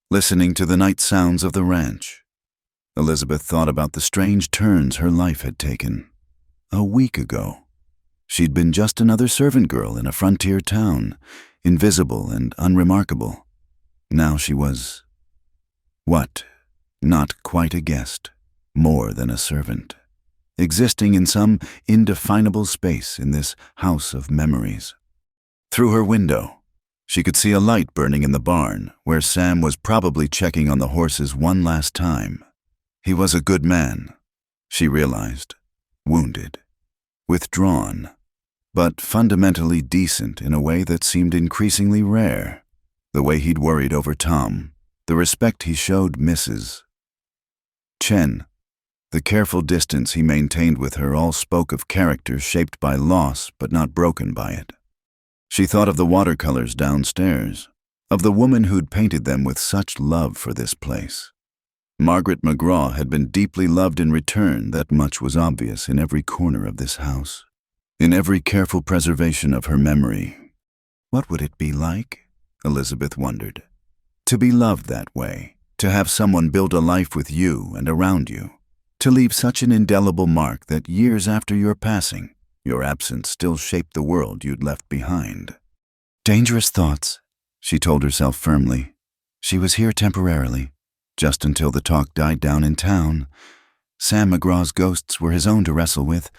listening to the night sounds of the ranch. Elizabeth thought about the strange turns her life had taken. A week ago, she'd been just another servant girl in a frontier town, invisible and unremarkable. Now she was, what? Not quite a guest, more than a servant, existing in some indefinable space in this house of memories. Through her window, she could see a light burning in the barn, where Sam was probably checking on the horses one last time. He was a good man, she realized, wounded, withdrawn, but fundamentally decent in a way that seemed increasingly rare. The way he'd worried over Tom, the respect he showed Mrs. Chen, the careful distance he maintained with her all spoke of character shaped by loss but not broken by it. She thought of the watercolors downstairs, of the woman who'd painted them with such love for this place. Margaret McGraw had been deeply loved in return. That much was obvious in every corner of this house, in every careful preservation of her memory. What would it be like, Elizabeth wondered, to be loved that way, to have someone build a life with you and around you, to leave such an indelible mark that years after your passing, your absence still shaped the world you'd left behind. Dangerous thoughts, she told herself firmly. She was here temporarily, just until the talk died down in town. Sam McGraw's ghosts were his own to wrestle with,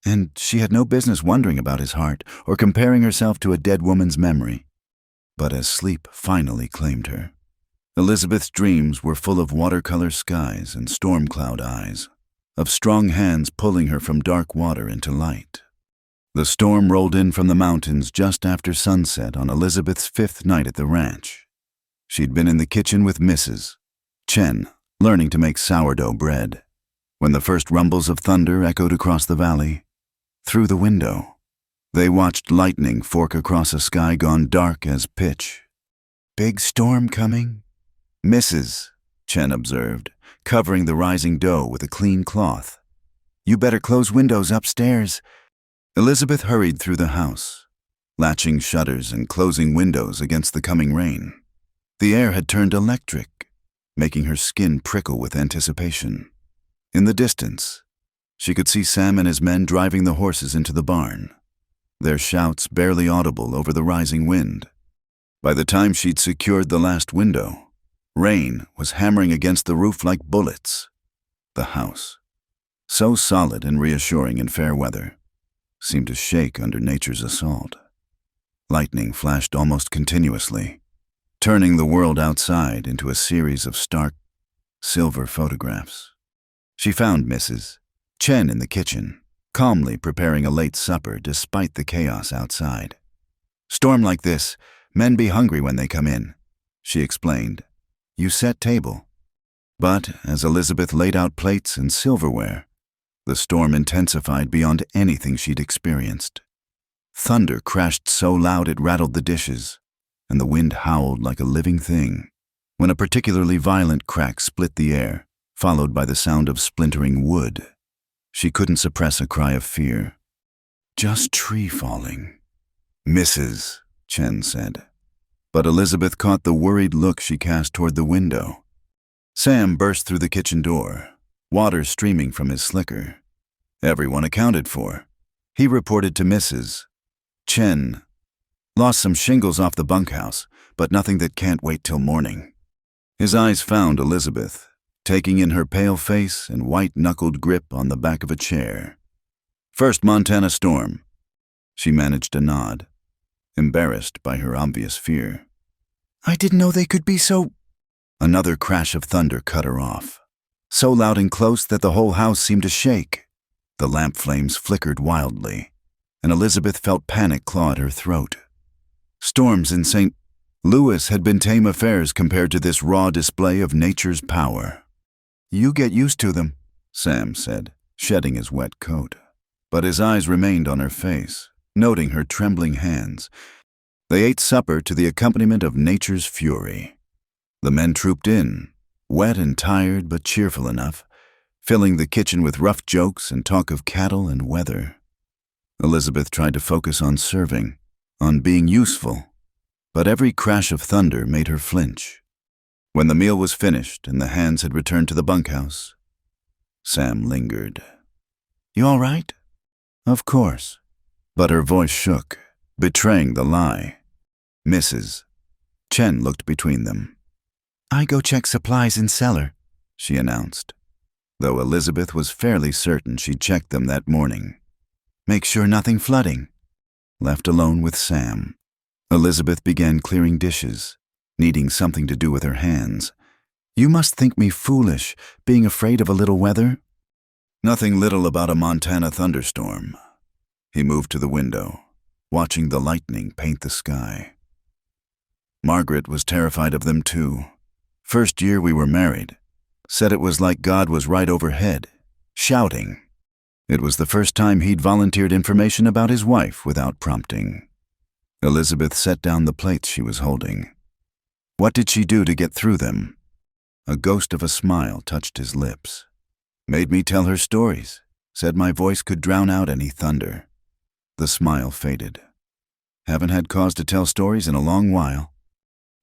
and she had no business wondering about his heart or comparing herself to a dead woman's memory. But as sleep finally claimed her, Elizabeth's dreams were full of watercolor skies and storm cloud eyes, of strong hands pulling her from dark water into light. The storm rolled in from the mountains just after sunset on Elizabeth's 5th night at the ranch. She'd been in the kitchen with Mrs. Chen, learning to make sourdough bread, when the first rumbles of thunder echoed across the valley. Through the window, they watched lightning fork across a sky gone dark as pitch. "Big storm coming?" Mrs. Chen observed, covering the rising dough with a clean cloth. "You better close windows upstairs." Elizabeth hurried through the house, latching shutters and closing windows against the coming rain. The air had turned electric, making her skin prickle with anticipation. In the distance, she could see Sam and his men driving the horses into the barn, their shouts barely audible over the rising wind. By the time she'd secured the last window, rain was hammering against the roof like bullets. The house, so solid and reassuring in fair weather, seemed to shake under nature's assault. Lightning flashed almost continuously, turning the world outside into a series of stark, silver photographs. She found Mrs. Chen in the kitchen, calmly preparing a late supper despite the chaos outside. "Storm like this, men be hungry when they come in," she explained. "You set table." But as Elizabeth laid out plates and silverware, the storm intensified beyond anything she'd experienced. Thunder crashed so loud it rattled the dishes, and the wind howled like a living thing, when a particularly violent crack split the air, followed by the sound of splintering wood. She couldn't suppress a cry of fear. "Just tree falling," Mrs. Chen said. But Elizabeth caught the worried look she cast toward the window. Sam burst through the kitchen door, water streaming from his slicker. Everyone accounted for. He reported to Mrs. Chen. "Lost some shingles off the bunkhouse, but nothing that can't wait till morning." His eyes found Elizabeth, taking in her pale face and white-knuckled grip on the back of a chair. "First Montana storm." She managed a nod, embarrassed by her obvious fear. "I didn't know they could be so—" Another crash of thunder cut her off, so loud and close that the whole house seemed to shake. The lamp flames flickered wildly, and Elizabeth felt panic claw at her throat. Storms in St. Louis had been tame affairs compared to this raw display of nature's power. "You get used to them," Sam said, shedding his wet coat. But his eyes remained on her face, noting her trembling hands. They ate supper to the accompaniment of nature's fury. The men trooped in, wet and tired but cheerful enough, filling the kitchen with rough jokes and talk of cattle and weather. Elizabeth tried to focus on serving, on being useful. but every crash of thunder made her flinch. When the meal was finished and the hands had returned to the bunkhouse, Sam lingered. "You all right?" "Of course." But her voice shook, betraying the lie. "Mrs." Chen looked between them. "I go check supplies in cellar," she announced, though Elizabeth was fairly certain she'd checked them that morning. "Make sure nothing flooding." Left alone with Sam, Elizabeth began clearing dishes, needing something to do with her hands. "You must think me foolish, being afraid of a little weather." "Nothing little about a Montana thunderstorm." He moved to the window, watching the lightning paint the sky. Margaret was terrified of them too. First year we were married, said it was like God was right overhead, shouting. It was the first time he'd volunteered information about his wife without prompting. Elizabeth set down the plates she was holding. What did she do to get through them? A ghost of a smile touched his lips. "Made me tell her stories, said my voice could drown out any thunder." The smile faded. "Haven't had cause to tell stories in a long while."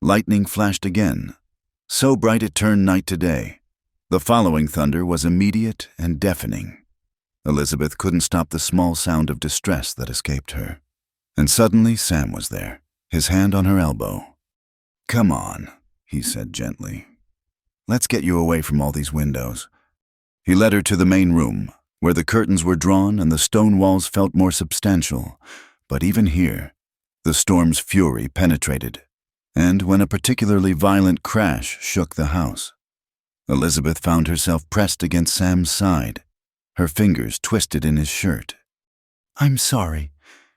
Lightning flashed again, so bright it turned night to day. The following thunder was immediate and deafening. Elizabeth couldn't stop the small sound of distress that escaped her. And suddenly Sam was there, his hand on her elbow. "Come on," he said gently. "Let's get you away from all these windows." He led her to the main room, where the curtains were drawn and the stone walls felt more substantial. But even here, the storm's fury penetrated, and when a particularly violent crash shook the house, Elizabeth found herself pressed against Sam's side, her fingers twisted in his shirt. "I'm sorry,"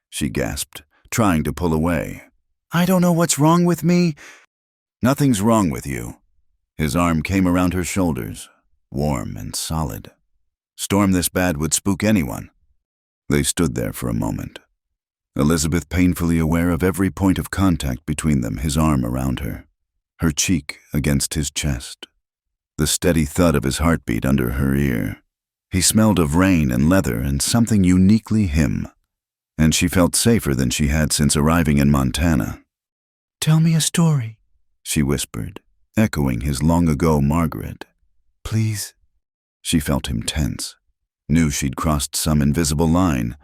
she gasped, trying to pull away. "I don't know what's wrong with me." "Nothing's wrong with you." His arm came around her shoulders, warm and solid. Storm this bad would spook anyone. They stood there for a moment, Elizabeth painfully aware of every point of contact between them, his arm around her, her cheek against his chest, the steady thud of his heartbeat under her ear. He smelled of rain and leather and something uniquely him, and she felt safer than she had since arriving in Montana. "Tell me a story," she whispered, echoing his long-ago Margaret. "Please." She felt him tense, knew she'd crossed some invisible line,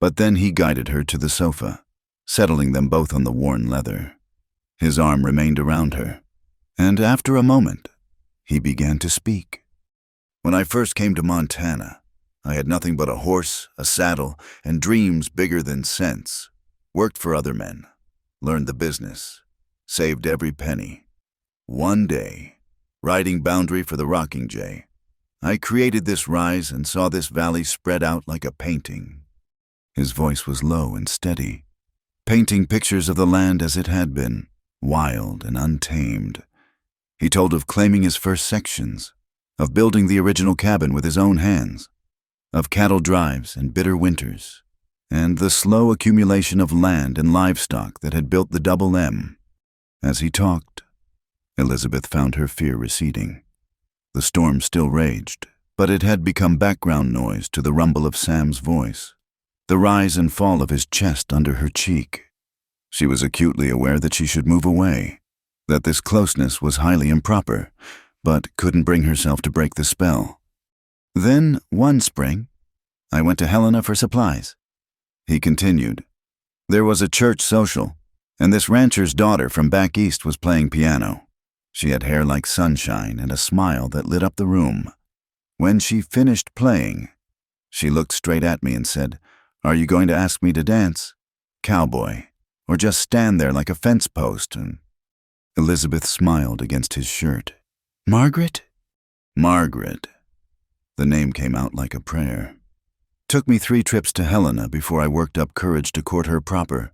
but then he guided her to the sofa, settling them both on the worn leather. His arm remained around her, and after a moment, he began to speak. "When I first came to Montana, I had nothing but a horse, a saddle, and dreams bigger than sense. Worked for other men, learned the business, saved every penny. One day, riding boundary for the rocking jay, I created this rise and saw this valley spread out like a painting." His voice was low and steady, painting pictures of the land as it had been, wild and untamed. He told of claiming his first sections, of building the original cabin with his own hands, of cattle drives and bitter winters, and the slow accumulation of land and livestock that had built the Double M. As he talked, Elizabeth found her fear receding. The storm still raged, but it had become background noise to the rumble of Sam's voice, the rise and fall of his chest under her cheek. She was acutely aware that she should move away, that this closeness was highly improper, but couldn't bring herself to break the spell. "Then, one spring, I went to Helena for supplies," he continued. "There was a church social, and this rancher's daughter from back east was playing piano. She had hair like sunshine and a smile that lit up the room. When she finished playing, she looked straight at me and said, 'Are you going to ask me to dance, Cowboy, or just stand there like a fence post?' And Elizabeth smiled against his shirt. "Margaret?" "Margaret." The name came out like a prayer. "Took me 3 trips to Helena before I worked up courage to court her proper.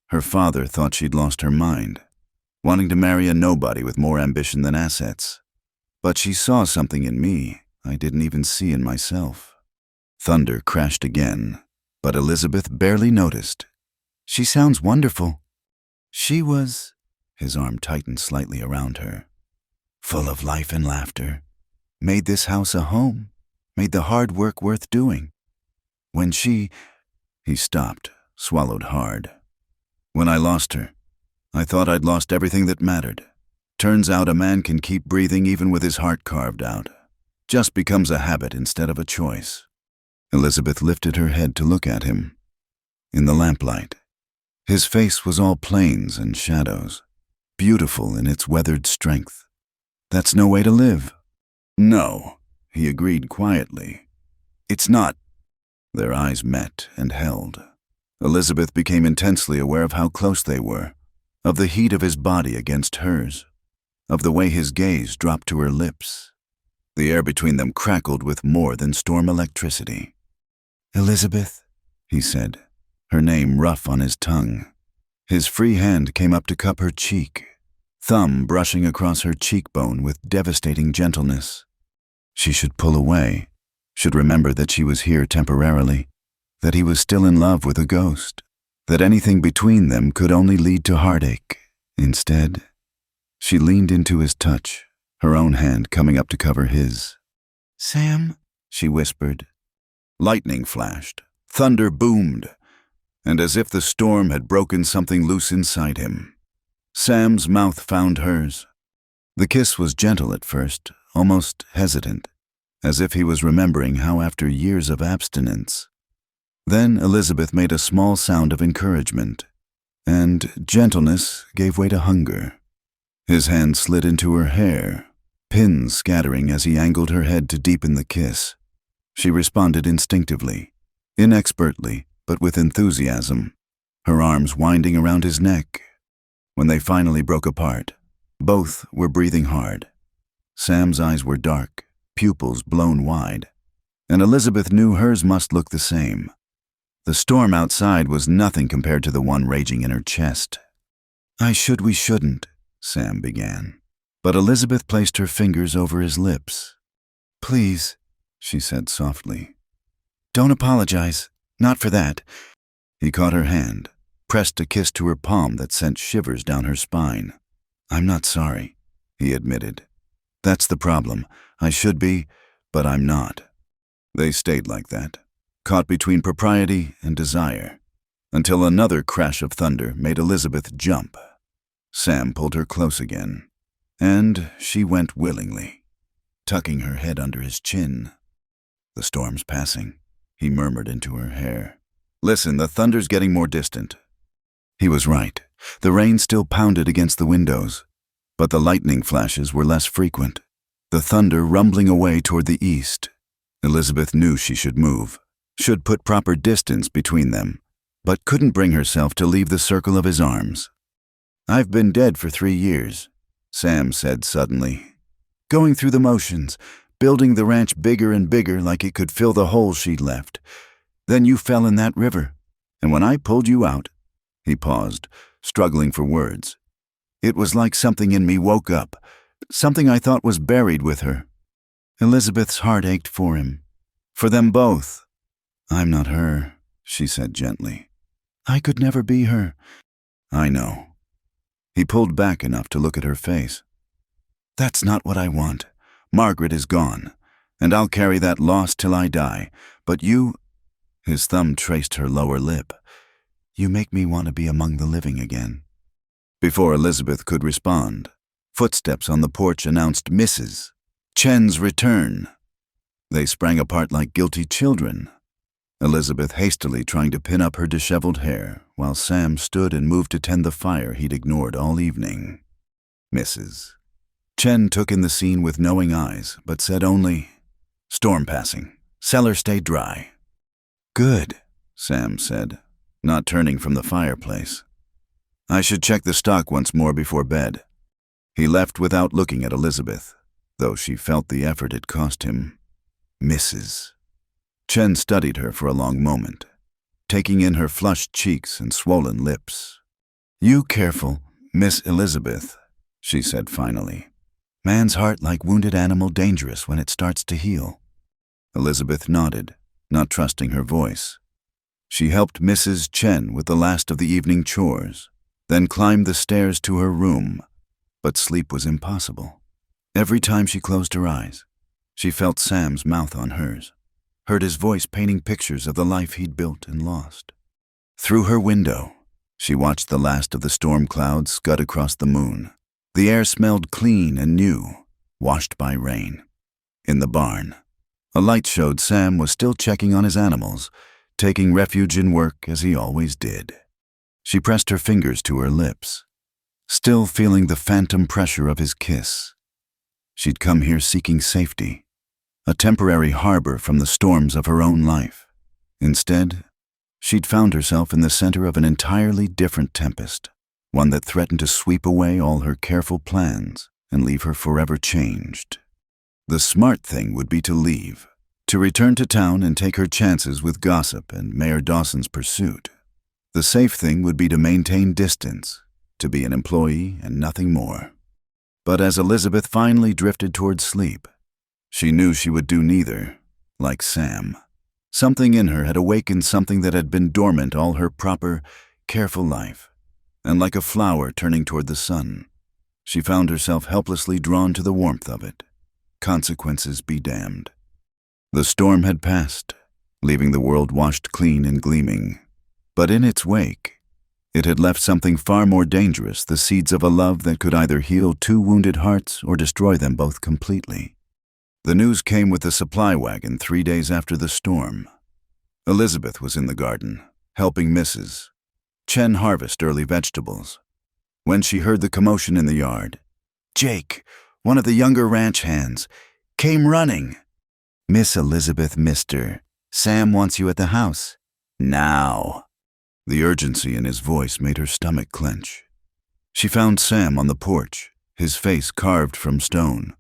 Her father thought she'd lost her mind, wanting to marry a nobody with more ambition than assets. But she saw something in me I didn't even see in myself." Thunder crashed again, but Elizabeth barely noticed. "She sounds wonderful." "She was," his arm tightened slightly around her, "full of life and laughter. Made this house a home, made the hard work worth doing. When she—" He stopped, swallowed hard. "When I lost her, I thought I'd lost everything that mattered. Turns out a man can keep breathing even with his heart carved out. Just becomes a habit instead of a choice." Elizabeth lifted her head to look at him. In the lamplight, his face was all planes and shadows, beautiful in its weathered strength. "That's no way to live." "No," he agreed quietly. "It's not." Their eyes met and held. Elizabeth became intensely aware of how close they were, of the heat of his body against hers, of the way his gaze dropped to her lips. The air between them crackled with more than storm electricity. "Elizabeth," he said, her name rough on his tongue. His free hand came up to cup her cheek, thumb brushing across her cheekbone with devastating gentleness. She should pull away, should remember that she was here temporarily, that he was still in love with a ghost, that anything between them could only lead to heartache. Instead, she leaned into his touch, her own hand coming up to cover his. "Sam," she whispered. Lightning flashed, thunder boomed, and as if the storm had broken something loose inside him, Sam's mouth found hers. The kiss was gentle at first, almost hesitant, as if he was remembering how after years of abstinence. Then Elizabeth made a small sound of encouragement, and gentleness gave way to hunger. His hand slid into her hair, pins scattering as he angled her head to deepen the kiss. She responded instinctively, inexpertly, but with enthusiasm, her arms winding around his neck. When they finally broke apart, both were breathing hard. Sam's eyes were dark, pupils blown wide, and Elizabeth knew hers must look the same. The storm outside was nothing compared to the one raging in her chest. We shouldn't," Sam began, but Elizabeth placed her fingers over his lips. "Please," she said softly. "Don't apologize. Not for that." He caught her hand, pressed a kiss to her palm that sent shivers down her spine. "I'm not sorry," he admitted. "That's the problem. I should be, but I'm not." They stayed like that, caught between propriety and desire, until another crash of thunder made Elizabeth jump. Sam pulled her close again, and she went willingly, tucking her head under his chin. "The storm's passing," he murmured into her hair. "Listen, the thunder's getting more distant." He was right. The rain still pounded against the windows, but the lightning flashes were less frequent, the thunder rumbling away toward the east. Elizabeth knew she should move, should put proper distance between them, but couldn't bring herself to leave the circle of his arms. "I've been dead for 3 years," Sam said suddenly. "Going through the motions, building the ranch bigger and bigger like it could fill the hole she'd left. Then you fell in that river, and when I pulled you out—" He paused, struggling for words. "It was like something in me woke up, something I thought was buried with her." Elizabeth's heart ached for him, for them both. "I'm not her," she said gently. "I could never be her." "I know." He pulled back enough to look at her face. "That's not what I want. Margaret is gone, and I'll carry that loss till I die. But you—" His thumb traced her lower lip. "You make me want to be among the living again." Before Elizabeth could respond, footsteps on the porch announced Mrs. Chen's return. They sprang apart like guilty children, Elizabeth hastily trying to pin up her disheveled hair, while Sam stood and moved to tend the fire he'd ignored all evening. "Mrs. Chen took in the scene with knowing eyes, but said only, "Storm passing. Cellar stay dry." "Good," Sam said, not turning from the fireplace. "I should check the stock once more before bed." He left without looking at Elizabeth, though she felt the effort it cost him. Mrs. Chen studied her for a long moment, taking in her flushed cheeks and swollen lips. "You careful, Miss Elizabeth," she said finally. "Man's heart like wounded animal dangerous when it starts to heal." Elizabeth nodded, not trusting her voice. She helped Mrs. Chen with the last of the evening chores, then climbed the stairs to her room, but sleep was impossible. Every time she closed her eyes, she felt Sam's mouth on hers, heard his voice painting pictures of the life he'd built and lost. Through her window, She watched the last of the storm clouds scud across the moon. The air smelled clean and new, washed by rain. In the barn, a light showed Sam was still checking on his animals, taking refuge in work as he always did. She pressed her fingers to her lips, still feeling the phantom pressure of his kiss. She'd come here seeking safety, a temporary harbor from the storms of her own life. Instead, she'd found herself in the center of an entirely different tempest, one that threatened to sweep away all her careful plans and leave her forever changed. The smart thing would be to leave, to return to town and take her chances with gossip and Mayor Dawson's pursuit. The safe thing would be to maintain distance, to be an employee and nothing more. But as Elizabeth finally drifted toward sleep, she knew she would do neither, like Sam. Something in her had awakened something that had been dormant all her proper, careful life, and like a flower turning toward the sun, she found herself helplessly drawn to the warmth of it. Consequences be damned. The storm had passed, leaving the world washed clean and gleaming. But in its wake, it had left something far more dangerous, the seeds of a love that could either heal two wounded hearts or destroy them both completely. The news came with the supply wagon 3 days after the storm. Elizabeth was in the garden, helping Mrs. Chen harvest early vegetables. When she heard the commotion in the yard, Jake, one of the younger ranch hands, came running. "Miss Elizabeth, mister, Sam wants you at the house. Now." The urgency in his voice made her stomach clench. She found Sam on the porch, his face carved from stone,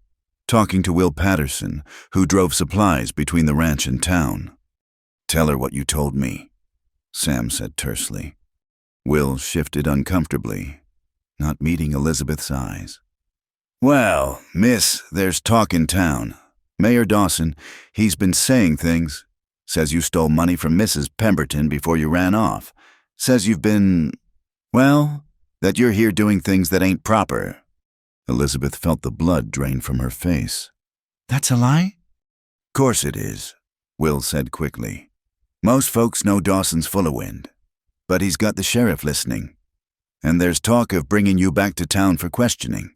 talking to Will Patterson, who drove supplies between the ranch and town. "Tell her what you told me," Sam said tersely. Will shifted uncomfortably, not meeting Elizabeth's eyes. "Well, miss, there's talk in town. Mayor Dawson, he's been saying things. Says you stole money from Mrs. Pemberton before you ran off. Says you've been, well, that you're here doing things that ain't proper." Elizabeth felt the blood drain from her face. "That's a lie?" "Course it is," Will said quickly. "Most folks know Dawson's full of wind, but he's got the sheriff listening. And there's talk of bringing you back to town for questioning."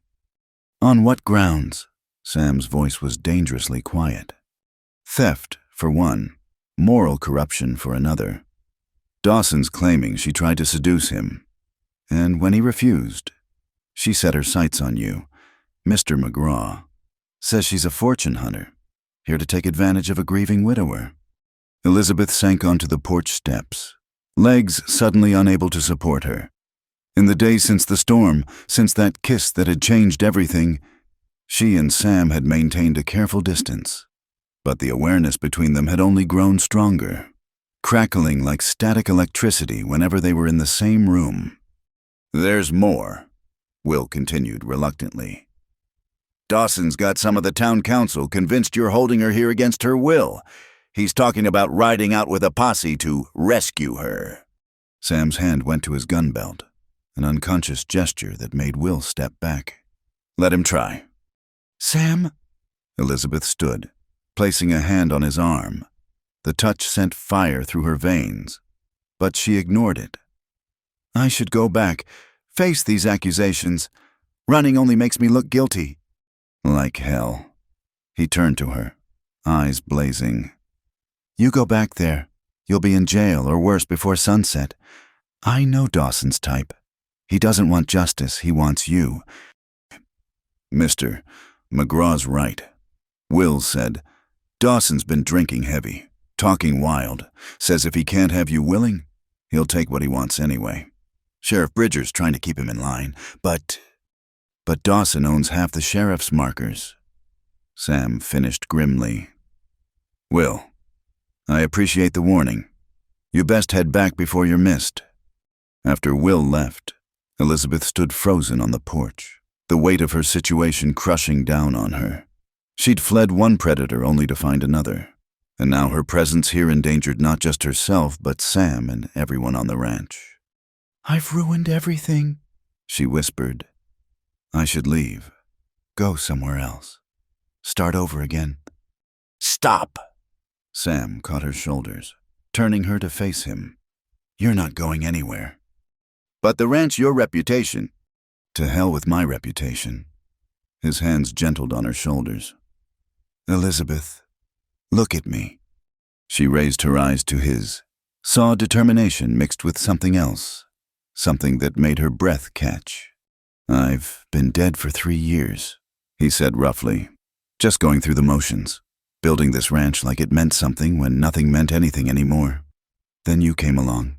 "On what grounds?" Sam's voice was dangerously quiet. "Theft, for one. Moral corruption for another. Dawson's claiming she tried to seduce him, and when he refused, she set her sights on you. Mr. McGraw says she's a fortune hunter, here to take advantage of a grieving widower." Elizabeth sank onto the porch steps, legs suddenly unable to support her. In the days since the storm, since that kiss that had changed everything, she and Sam had maintained a careful distance. But the awareness between them had only grown stronger, crackling like static electricity whenever they were in the same room. "There's more," Will continued reluctantly. "Dawson's got some of the town council convinced you're holding her here against her will. He's talking about riding out with a posse to rescue her." Sam's hand went to his gun belt, an unconscious gesture that made Will step back. "Let him try." "Sam?" Elizabeth stood, placing a hand on his arm. The touch sent fire through her veins, but she ignored it. "I should go back, face these accusations. Running only makes me look guilty." "Like hell." He turned to her, eyes blazing. "You go back there. You'll be in jail or worse before sunset. I know Dawson's type. He doesn't want justice, he wants you." "Mr. McGraw's right," Will said. "Dawson's been drinking heavy, talking wild, says if he can't have you willing, he'll take what he wants anyway. Sheriff Bridger's trying to keep him in line, but Dawson owns half the sheriff's markers." Sam finished grimly. "Will, I appreciate the warning. You best head back before you're missed." After Will left, Elizabeth stood frozen on the porch, the weight of her situation crushing down on her. She'd fled one predator only to find another, and now her presence here endangered not just herself but Sam and everyone on the ranch. "I've ruined everything," she whispered. "I should leave. Go somewhere else. Start over again." "Stop!" Sam caught her shoulders, turning her to face him. "You're not going anywhere." But the ranch, your reputation. To hell with my reputation. His hands gentled on her shoulders. Elizabeth, look at me. She raised her eyes to his, saw determination mixed with something else, something that made her breath catch. I've been dead for 3 years, he said roughly, just going through the motions, building this ranch like it meant something when nothing meant anything anymore. Then you came along,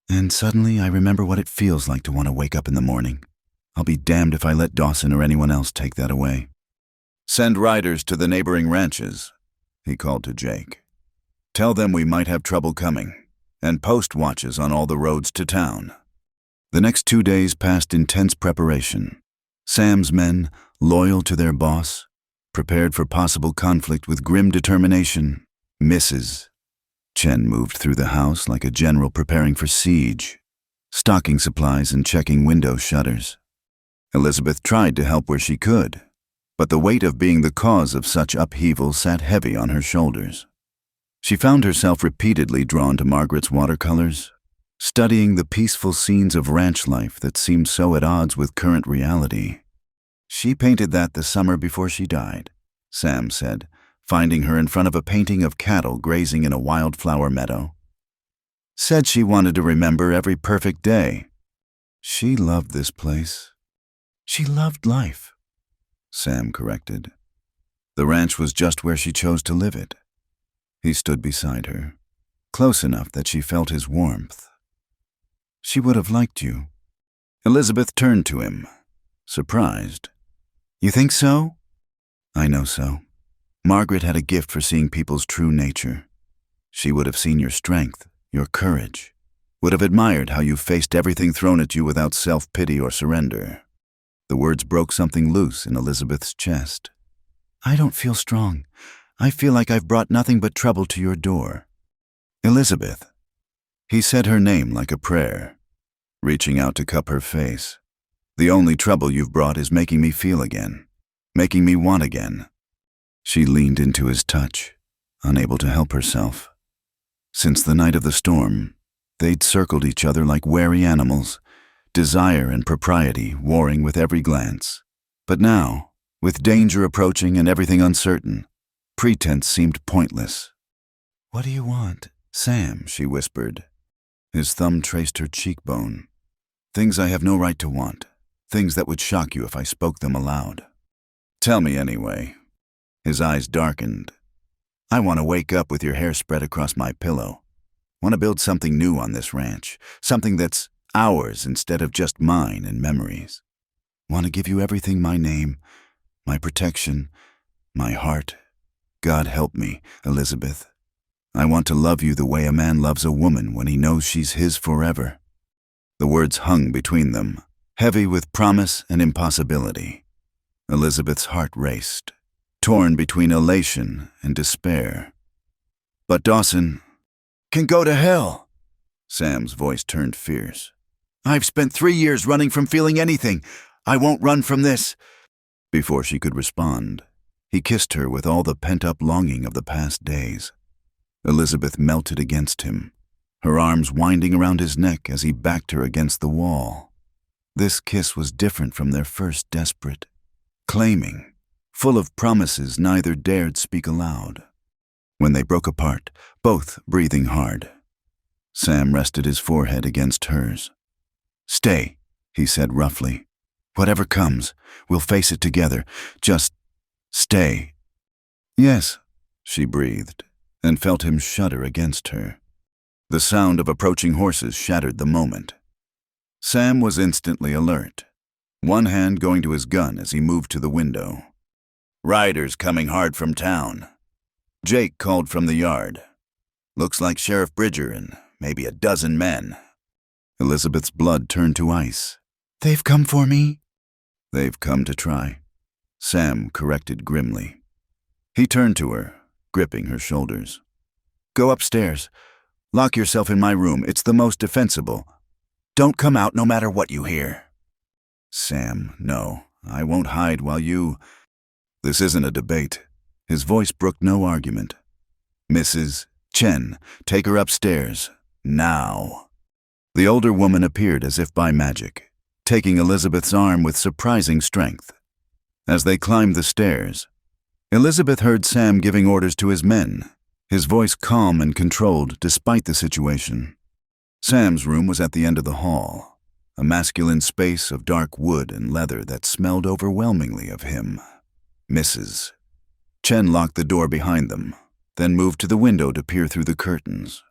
and suddenly I remember what it feels like to want to wake up in the morning. I'll be damned if I let Dawson or anyone else take that away. Send riders to the neighboring ranches, he called to Jake. Tell them we might have trouble coming, and post watches on all the roads to town. The next 2 days passed intense preparation. Sam's men, loyal to their boss, prepared for possible conflict with grim determination. Mrs. Chen moved through the house like a general preparing for siege, stocking supplies and checking window shutters. Elizabeth tried to help where she could, but the weight of being the cause of such upheaval sat heavy on her shoulders. She found herself repeatedly drawn to Margaret's watercolors, studying the peaceful scenes of ranch life that seemed so at odds with current reality. She painted that the summer before she died, Sam said, finding her in front of a painting of cattle grazing in a wildflower meadow. Said she wanted to remember every perfect day. She loved this place. She loved life, Sam corrected. The ranch was just where she chose to live it. He stood beside her, close enough that she felt his warmth. She would have liked you. Elizabeth turned to him, surprised. You think so? I know so. Margaret had a gift for seeing people's true nature. She would have seen your strength, your courage, would have admired how you faced everything thrown at you without self-pity or surrender. The words broke something loose in Elizabeth's chest. I don't feel strong. I feel like I've brought nothing but trouble to your door. Elizabeth. He said her name like a prayer, reaching out to cup her face. The only trouble you've brought is making me feel again, making me want again. She leaned into his touch, unable to help herself. Since the night of the storm, they'd circled each other like wary animals, desire and propriety warring with every glance. But now, with danger approaching and everything uncertain, pretense seemed pointless. What do you want, Sam? She whispered. His thumb traced her cheekbone. Things I have no right to want, things that would shock you if I spoke them aloud. Tell me anyway. His eyes darkened. I want to wake up with your hair spread across my pillow. Want to build something new on this ranch, something that's ours instead of just mine and memories. Want to give you everything, my name, my protection, my heart. God help me, Elizabeth. I want to love you the way a man loves a woman when he knows she's his forever. The words hung between them, heavy with promise and impossibility. Elizabeth's heart raced, torn between elation and despair. But Dawson can go to hell. Sam's voice turned fierce. I've spent 3 years running from feeling anything. I won't run from this. Before she could respond, he kissed her with all the pent-up longing of the past days. Elizabeth melted against him, her arms winding around his neck as he backed her against the wall. This kiss was different from their first, desperate, claiming, full of promises neither dared speak aloud. When they broke apart, both breathing hard, Sam rested his forehead against hers. Stay, he said roughly. Whatever comes, we'll face it together. Just stay. Yes, she breathed, and felt him shudder against her. The sound of approaching horses shattered the moment. Sam was instantly alert, one hand going to his gun as he moved to the window. Riders coming hard from town. Jake called from the yard. Looks like Sheriff Bridger and maybe a dozen men. Elizabeth's blood turned to ice. They've come for me? They've come to try, Sam corrected grimly. He turned to her, gripping her shoulders. Go upstairs. Lock yourself in my room. It's the most defensible. Don't come out no matter what you hear. Sam, no. I won't hide while you... This isn't a debate. His voice brooked no argument. Mrs. Chen, take her upstairs. Now. The older woman appeared as if by magic, taking Elizabeth's arm with surprising strength. As they climbed the stairs, Elizabeth heard Sam giving orders to his men, his voice calm and controlled despite the situation. Sam's room was at the end of the hall, a masculine space of dark wood and leather that smelled overwhelmingly of him. Mrs. Chen locked the door behind them, then moved to the window to peer through the curtains.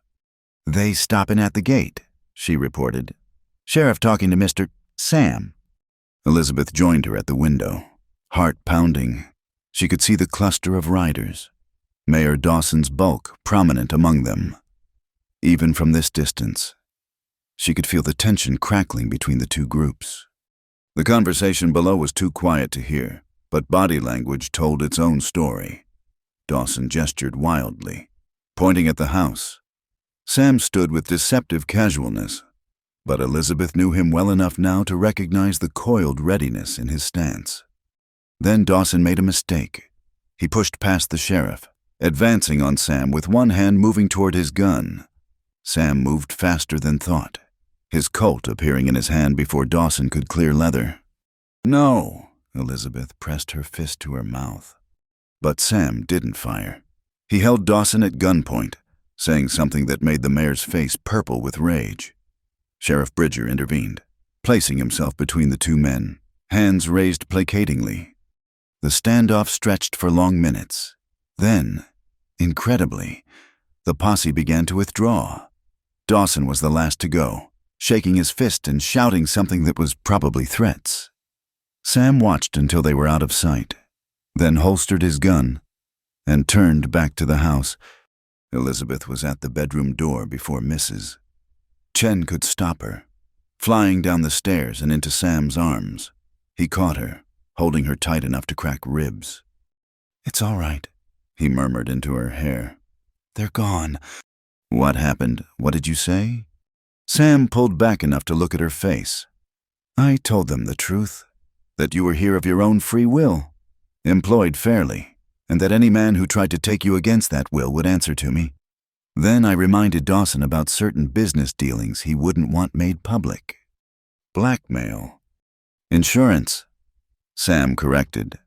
"They stoppin' at the gate," she reported. "Sheriff talking to Mr. Sam." Elizabeth joined her at the window, heart pounding. She could see the cluster of riders, Mayor Dawson's bulk prominent among them. Even from this distance, she could feel the tension crackling between the two groups. The conversation below was too quiet to hear, but body language told its own story. Dawson gestured wildly, pointing at the house. Sam stood with deceptive casualness, but Elizabeth knew him well enough now to recognize the coiled readiness in his stance. Then Dawson made a mistake. He pushed past the sheriff, advancing on Sam with one hand moving toward his gun. Sam moved faster than thought, his Colt appearing in his hand before Dawson could clear leather. "No," Elizabeth pressed her fist to her mouth. But Sam didn't fire. He held Dawson at gunpoint, saying something that made the mayor's face purple with rage. Sheriff Bridger intervened, placing himself between the two men, hands raised placatingly. The standoff stretched for long minutes. Then, incredibly, the posse began to withdraw. Dawson was the last to go, shaking his fist and shouting something that was probably threats. Sam watched until they were out of sight, then holstered his gun and turned back to the house. Elizabeth was at the bedroom door before Mrs. Chen could stop her, flying down the stairs and into Sam's arms. He caught her, holding her tight enough to crack ribs. "It's all right," he murmured into her hair. "They're gone." "What happened? What did you say?" Sam pulled back enough to look at her face. "I told them the truth, that you were here of your own free will, employed fairly, and that any man who tried to take you against that will would answer to me. Then I reminded Dawson about certain business dealings he wouldn't want made public." "Blackmail." "Insurance," Sam corrected.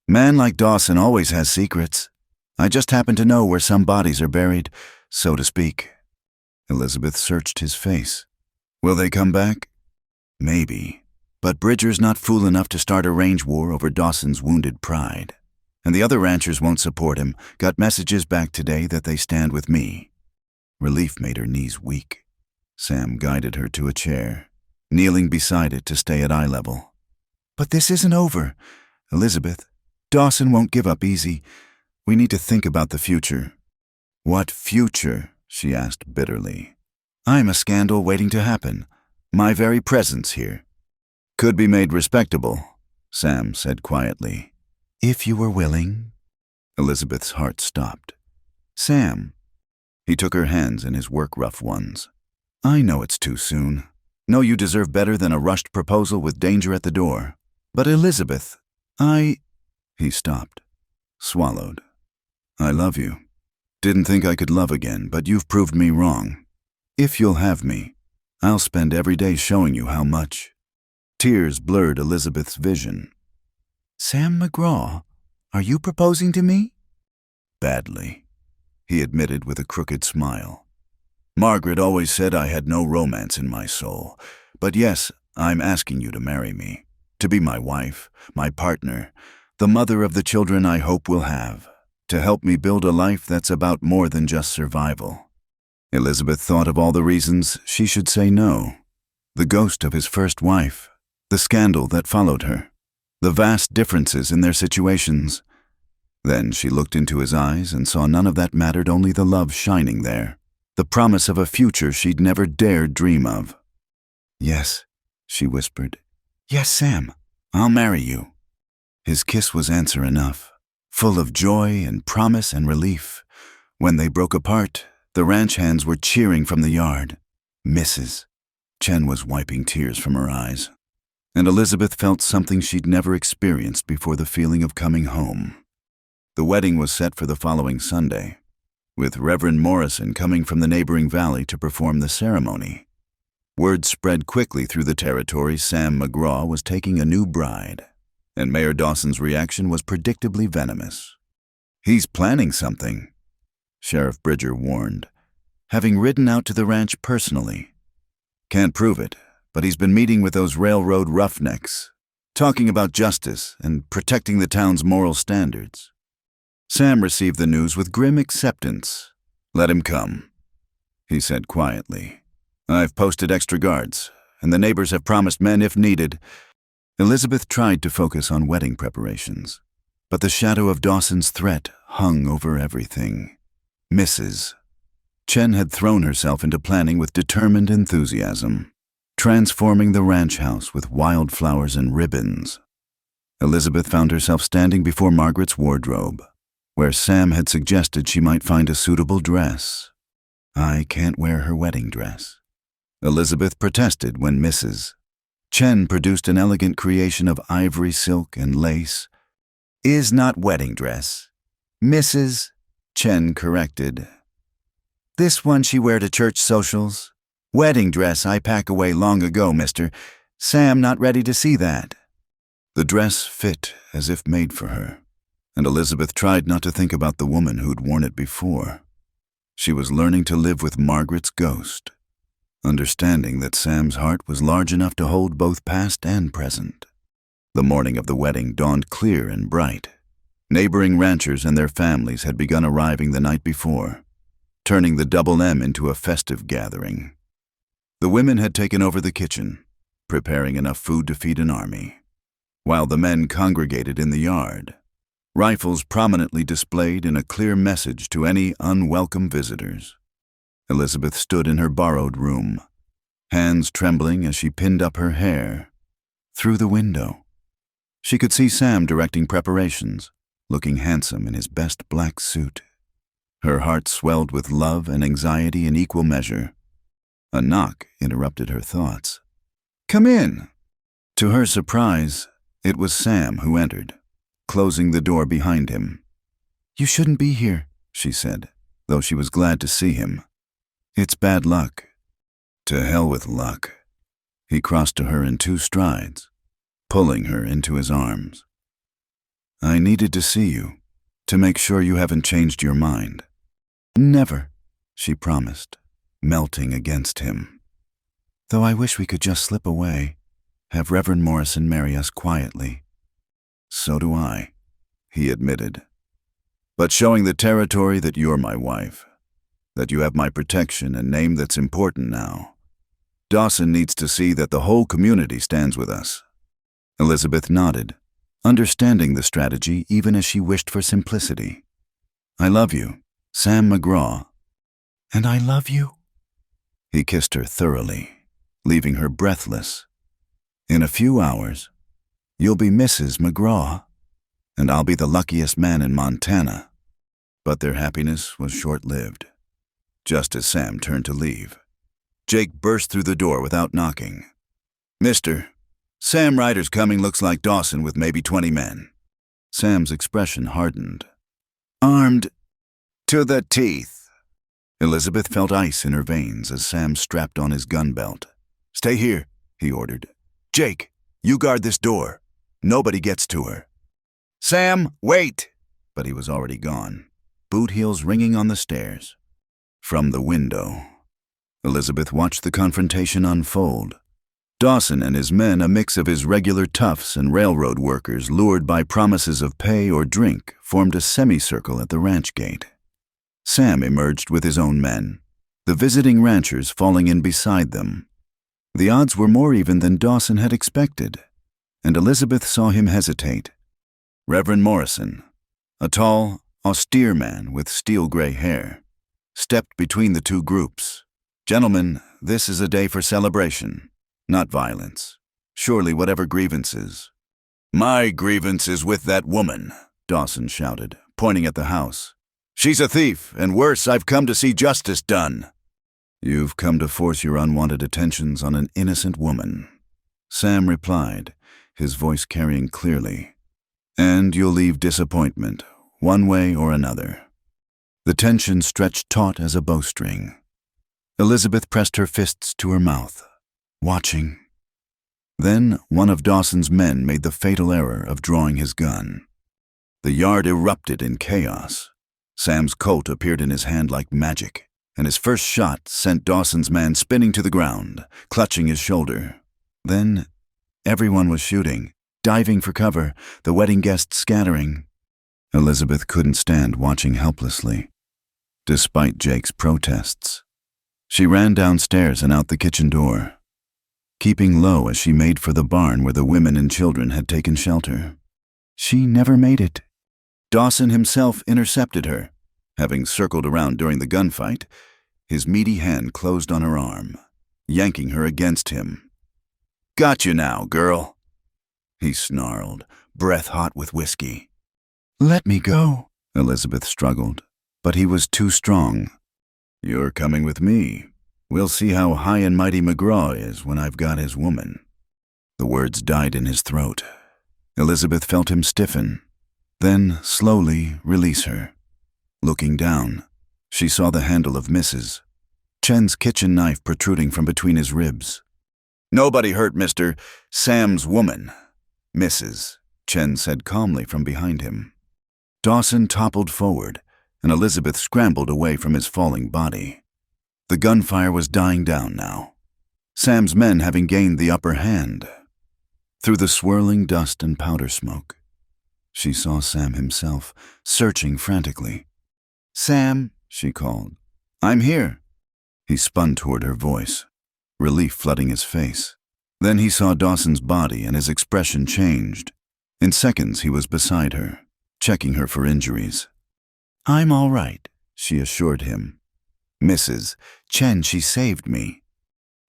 "Man like Dawson always has secrets. I just happen to know where some bodies are buried, so to speak." Elizabeth searched his face. "Will they come back?" "Maybe. But Bridger's not fool enough to start a range war over Dawson's wounded pride. And the other ranchers won't support him. Got messages back today that they stand with me." Relief made her knees weak. Sam guided her to a chair, kneeling beside it to stay at eye level. "But this isn't over, Elizabeth. Dawson won't give up easy. We need to think about the future." "What future?" she asked bitterly. "I'm a scandal waiting to happen. My very presence here." "Could be made respectable," Sam said quietly. "If you were willing." Elizabeth's heart stopped. "Sam." He took her hands in his work-rough ones. "I know it's too soon. Know you deserve better than a rushed proposal with danger at the door. But Elizabeth, He stopped, swallowed. "I love you. Didn't think I could love again, but you've proved me wrong. If you'll have me, I'll spend every day showing you how much." Tears blurred Elizabeth's vision. "Sam McGraw, are you proposing to me?" "Badly," he admitted with a crooked smile. "Margaret always said I had no romance in my soul. But yes, I'm asking you to marry me, to be my wife, my partner, the mother of the children I hope we'll have, to help me build a life that's about more than just survival." Elizabeth thought of all the reasons she should say no. The ghost of his first wife, the scandal that followed her, the vast differences in their situations. Then she looked into his eyes and saw none of that mattered, only the love shining there, the promise of a future she'd never dared dream of. "Yes," she whispered. "Yes, Sam, I'll marry you." His kiss was answer enough, full of joy and promise and relief. When they broke apart, the ranch hands were cheering from the yard. Mrs. Chen was wiping tears from her eyes, and Elizabeth felt something she'd never experienced before, the feeling of coming home. The wedding was set for the following Sunday, with Reverend Morrison coming from the neighboring valley to perform the ceremony. Word spread quickly through the territory Sam McGraw was taking a new bride, and Mayor Dawson's reaction was predictably venomous. "He's planning something," Sheriff Bridger warned, having ridden out to the ranch personally. "Can't prove it, but he's been meeting with those railroad roughnecks, talking about justice and protecting the town's moral standards." Sam received the news with grim acceptance. "Let him come," he said quietly. "I've posted extra guards, and the neighbors have promised men if needed." Elizabeth tried to focus on wedding preparations, but the shadow of Dawson's threat hung over everything. Mrs. Chen had thrown herself into planning with determined enthusiasm, transforming the ranch house with wildflowers and ribbons. Elizabeth found herself standing before Margaret's wardrobe, where Sam had suggested she might find a suitable dress. "I can't wear her wedding dress," Elizabeth protested when Mrs. Chen produced an elegant creation of ivory silk and lace. "Is not wedding dress," Mrs. Chen corrected. "This one she wear to church socials. Wedding dress I pack away long ago, mister. Sam not ready to see that." The dress fit as if made for her, and Elizabeth tried not to think about the woman who'd worn it before. She was learning to live with Margaret's ghost, understanding that Sam's heart was large enough to hold both past and present. The morning of the wedding dawned clear and bright. Neighboring ranchers and their families had begun arriving the night before, turning the Double M into a festive gathering. The women had taken over the kitchen, preparing enough food to feed an army, while the men congregated in the yard, rifles prominently displayed in a clear message to any unwelcome visitors. Elizabeth stood in her borrowed room, hands trembling as she pinned up her hair. Through the window, she could see Sam directing preparations, looking handsome in his best black suit. Her heart swelled with love and anxiety in equal measure. A knock interrupted her thoughts. "Come in." To her surprise, it was Sam who entered, closing the door behind him. "You shouldn't be here," she said, though she was glad to see him. "It's bad luck." "To hell with luck." He crossed to her in 2 strides, pulling her into his arms. "I needed to see you, to make sure you haven't changed your mind." "Never," she promised, melting against him. "Though I wish we could just slip away, have Reverend Morrison marry us quietly." "So do I," he admitted. "But showing the territory that you're my wife, that you have my protection and name that's important now. Dawson needs to see that the whole community stands with us." Elizabeth nodded, understanding the strategy even as she wished for simplicity. "I love you, Sam McGraw." "And I love you." He kissed her thoroughly, leaving her breathless. "In a few hours, you'll be Mrs. McGraw, and I'll be the luckiest man in Montana." But their happiness was short-lived. Just as Sam turned to leave, Jake burst through the door without knocking. "Mister, Sam Ryder's coming, looks like Dawson with maybe 20 men." Sam's expression hardened. "Armed to the teeth." Elizabeth felt ice in her veins as Sam strapped on his gun belt. "Stay here," he ordered. "Jake, you guard this door. Nobody gets to her." "Sam, wait!" But he was already gone, boot heels ringing on the stairs. From the window, Elizabeth watched the confrontation unfold. Dawson and his men, a mix of his regular toughs and railroad workers lured by promises of pay or drink, formed a semicircle at the ranch gate. Sam emerged with his own men, the visiting ranchers falling in beside them. The odds were more even than Dawson had expected, and Elizabeth saw him hesitate. Reverend Morrison, a tall, austere man with steel-gray hair, stepped between the two groups. "Gentlemen, this is a day for celebration, not violence. Surely whatever grievances—" "My grievance is with that woman," Dawson shouted, pointing at the house. "She's a thief, and worse, I've come to see justice done." "You've come to force your unwanted attentions on an innocent woman," Sam replied, his voice carrying clearly. "And you'll leave disappointment, one way or another." The tension stretched taut as a bowstring. Elizabeth pressed her fists to her mouth, watching. Then one of Dawson's men made the fatal error of drawing his gun. The yard erupted in chaos. Sam's Colt appeared in his hand like magic, and his first shot sent Dawson's man spinning to the ground, clutching his shoulder. Then everyone was shooting, diving for cover, the wedding guests scattering. Elizabeth couldn't stand watching helplessly, despite Jake's protests. She ran downstairs and out the kitchen door, keeping low as she made for the barn where the women and children had taken shelter. She never made it. Dawson himself intercepted her. Having circled around during the gunfight, his meaty hand closed on her arm, yanking her against him. "Got you now, girl," he snarled, breath hot with whiskey. "Let me go," Elizabeth struggled, but he was too strong. "You're coming with me. We'll see how high and mighty McGraw is when I've got his woman." The words died in his throat. Elizabeth felt him stiffen, then slowly release her. Looking down, she saw the handle of Mrs. Chen's kitchen knife protruding from between his ribs. "Nobody hurt Mr. Sam's woman," Mrs. Chen said calmly from behind him. Dawson toppled forward, and Elizabeth scrambled away from his falling body. The gunfire was dying down now, Sam's men having gained the upper hand. Through the swirling dust and powder smoke, she saw Sam himself, searching frantically. "Sam," she called. "I'm here." He spun toward her voice, relief flooding his face. Then he saw Dawson's body and his expression changed. In seconds he was beside her, checking her for injuries. "I'm all right," she assured him. "Mrs. Chen, she saved me."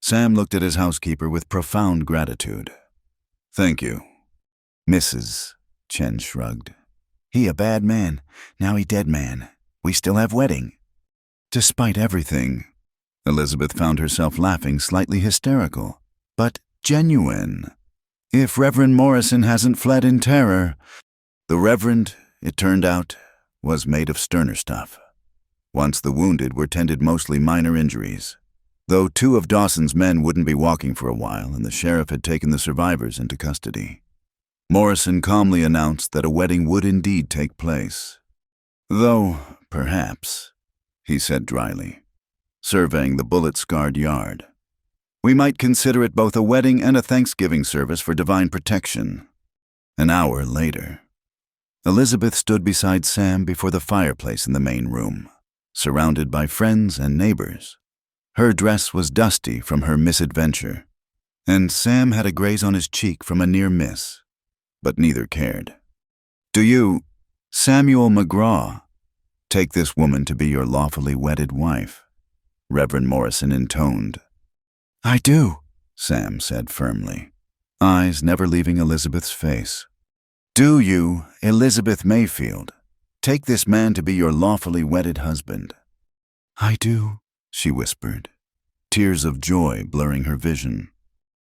Sam looked at his housekeeper with profound gratitude. "Thank you." Mrs. Chen shrugged. "He a bad man, now he dead man. We still have wedding." Despite everything, Elizabeth found herself laughing, slightly hysterical, but genuine. If Reverend Morrison hasn't fled in terror. The Reverend, it turned out, was made of sterner stuff. Once the wounded were tended mostly minor injuries, though 2 of Dawson's men wouldn't be walking for a while and the sheriff had taken the survivors into custody. Morrison calmly announced that a wedding would indeed take place. "Though, perhaps," he said dryly, surveying the bullet-scarred yard, "we might consider it both a wedding and a Thanksgiving service for divine protection." An hour later, Elizabeth stood beside Sam before the fireplace in the main room, surrounded by friends and neighbors. Her dress was dusty from her misadventure, and Sam had a graze on his cheek from a near miss, but neither cared. "Do you, Samuel McGraw, take this woman to be your lawfully wedded wife?" Reverend Morrison intoned. "I do," Sam said firmly, eyes never leaving Elizabeth's face. "Do you, Elizabeth Mayfield, take this man to be your lawfully wedded husband?" "I do," she whispered, tears of joy blurring her vision.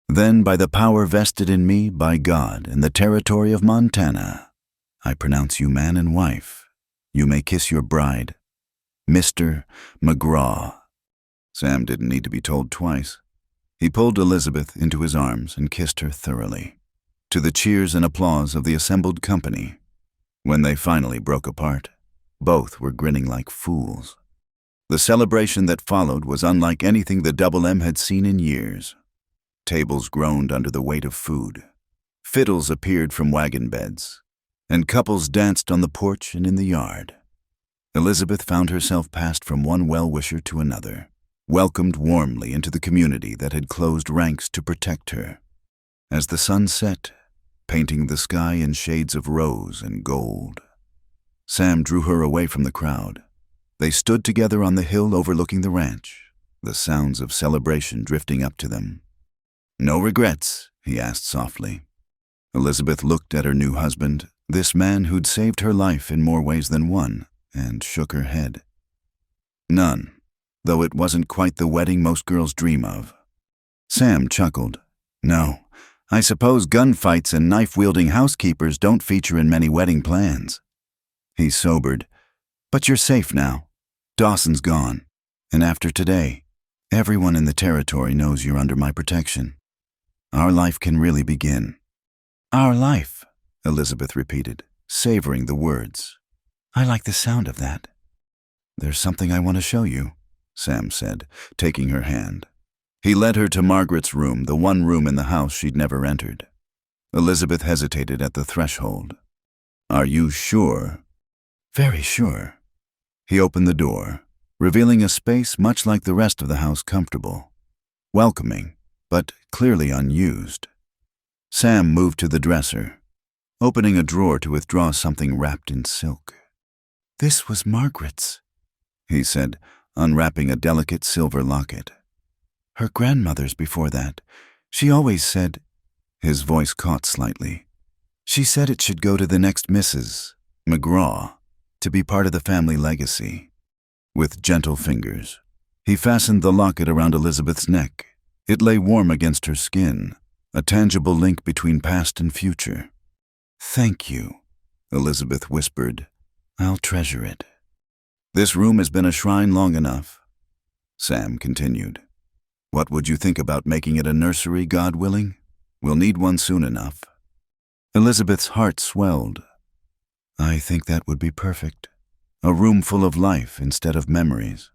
"Then, by the power vested in me by God in the territory of Montana, I pronounce you man and wife. You may kiss your bride, Mr. McGraw." Sam didn't need to be told twice. He pulled Elizabeth into his arms and kissed her thoroughly, to the cheers and applause of the assembled company. When they finally broke apart, both were grinning like fools. The celebration that followed was unlike anything the Double M had seen in years. Tables groaned under the weight of food. Fiddles appeared from wagon beds, and couples danced on the porch and in the yard. Elizabeth found herself passed from one well-wisher to another, welcomed warmly into the community that had closed ranks to protect her. As the sun set, painting the sky in shades of rose and gold, Sam drew her away from the crowd. They stood together on the hill overlooking the ranch, the sounds of celebration drifting up to them. "No regrets?" he asked softly. Elizabeth looked at her new husband, this man who'd saved her life in more ways than one, and shook her head. "None, though it wasn't quite the wedding most girls dream of." Sam chuckled. "No, I suppose gunfights and knife-wielding housekeepers don't feature in many wedding plans." He sobered. "But you're safe now. Dawson's gone, and after today, Everyone in the territory knows you're under my protection. Our life can really begin." "Our life," Elizabeth repeated, savoring the words. "I like the sound of that." "There's something I want to show you," Sam said, taking her hand. He led her to Margaret's room, the one room in the house she'd never entered. Elizabeth hesitated at the threshold. "Are you sure?" "Very sure." He opened the door, revealing a space much like the rest of the house, comfortable, welcoming, but clearly unused. Sam moved to the dresser, opening a drawer to withdraw something wrapped in silk. "This was Margaret's," he said, unwrapping a delicate silver locket. "Her grandmother's before that. She always said—" His voice caught slightly. "She said it should go to the next Mrs. McGraw, to be part of the family legacy." With gentle fingers, he fastened the locket around Elizabeth's neck. It lay warm against her skin, a tangible link between past and future. "Thank you," Elizabeth whispered. "I'll treasure it." "This room has been a shrine long enough," Sam continued. "What would you think about making it a nursery, God willing? We'll need one soon enough." Elizabeth's heart swelled. "I think that would be perfect. A room full of life instead of memories."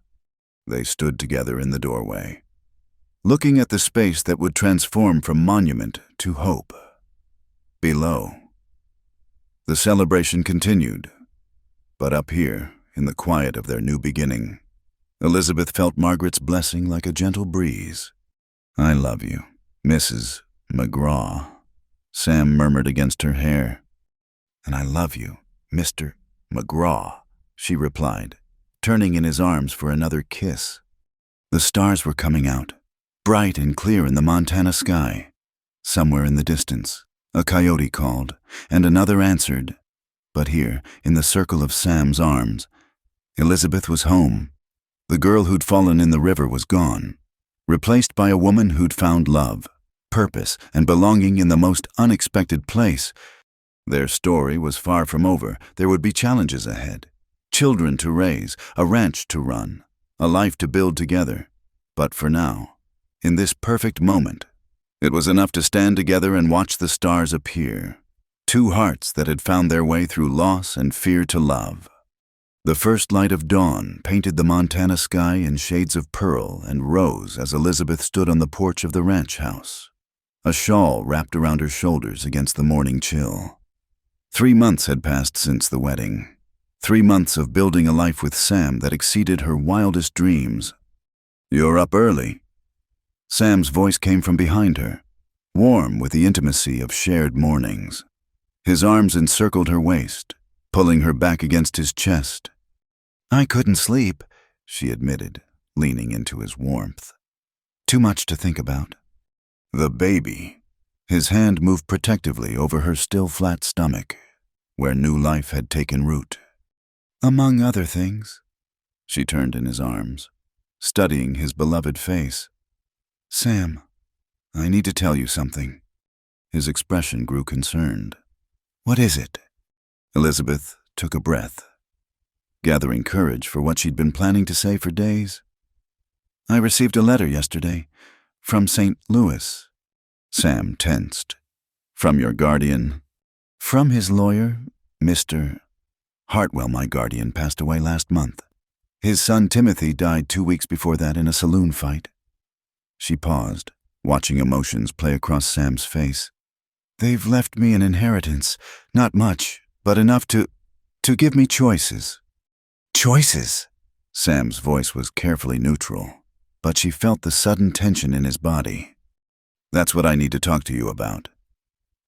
They stood together in the doorway, looking at the space that would transform from monument to hope. Below, the celebration continued, but up here, in the quiet of their new beginning, Elizabeth felt Margaret's blessing like a gentle breeze. "I love you, Mrs. McGraw," Sam murmured against her hair. "And I love you, Mr. McGraw," she replied, turning in his arms for another kiss. The stars were coming out, bright and clear in the Montana sky. Somewhere in the distance, a coyote called, and another answered. But here, in the circle of Sam's arms, Elizabeth was home. The girl who'd fallen in the river was gone, replaced by a woman who'd found love, purpose, and belonging in the most unexpected place. Their story was far from over. There would be challenges ahead. Children to raise, a ranch to run, a life to build together. But for now, in this perfect moment, it was enough to stand together and watch the stars appear. Two hearts that had found their way through loss and fear to love. The first light of dawn painted the Montana sky in shades of pearl and rose as Elizabeth stood on the porch of the ranch house, a shawl wrapped around her shoulders against the morning chill. 3 months had passed since the wedding. 3 months of building a life with Sam that exceeded her wildest dreams. "You're up early." Sam's voice came from behind her, warm with the intimacy of shared mornings. His arms encircled her waist, pulling her back against his chest. "I couldn't sleep," she admitted, leaning into his warmth. "Too much to think about." "The baby." His hand moved protectively over her still flat stomach, where new life had taken root. "Among other things." She turned in his arms, studying his beloved face. "Sam, I need to tell you something." His expression grew concerned. "What is it?" Elizabeth took a breath, gathering courage for what she'd been planning to say for days. "I received a letter yesterday from St. Louis." Sam tensed. "From your guardian?" "From his lawyer, Mr. Hartwell. My guardian passed away last month. His son Timothy died 2 weeks before that in a saloon fight." She paused, watching emotions play across Sam's face. "They've left me an inheritance, not much, but enough to give me choices." "Choices?" Sam's voice was carefully neutral, but she felt the sudden tension in his body. "That's what I need to talk to you about."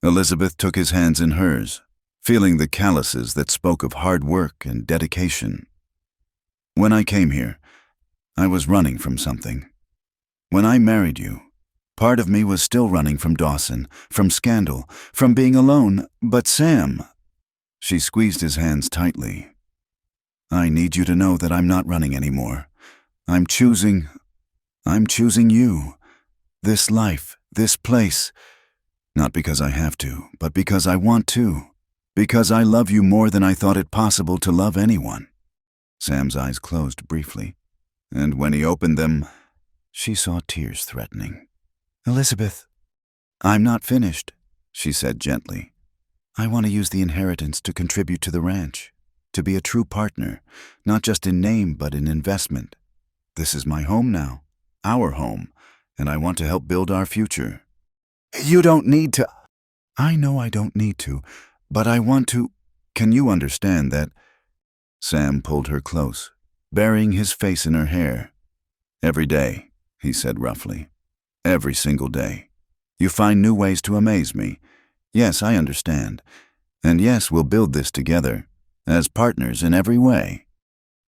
Elizabeth took his hands in hers, feeling the calluses that spoke of hard work and dedication. "When I came here, I was running from something. When I married you, part of me was still running from Dawson, from scandal, from being alone. But Sam—" She squeezed his hands tightly. "I need you to know that I'm not running anymore. I'm choosing you. This life, this place. Not because I have to, but because I want to. Because I love you more than I thought it possible to love anyone." Sam's eyes closed briefly, and when he opened them, She saw tears threatening. "Elizabeth." "I'm not finished," she said gently. "I want to use the inheritance to contribute to the ranch, to be a true partner, not just in name but in investment. This is my home now, our home, and I want to help build our future." "You don't need to." "I know I don't need to, but I want to. Can you understand that?" Sam pulled her close, burying his face in her hair. "Every day," he said roughly. "Every single day. You find new ways to amaze me. Yes, I understand. And yes, we'll build this together, as partners in every way."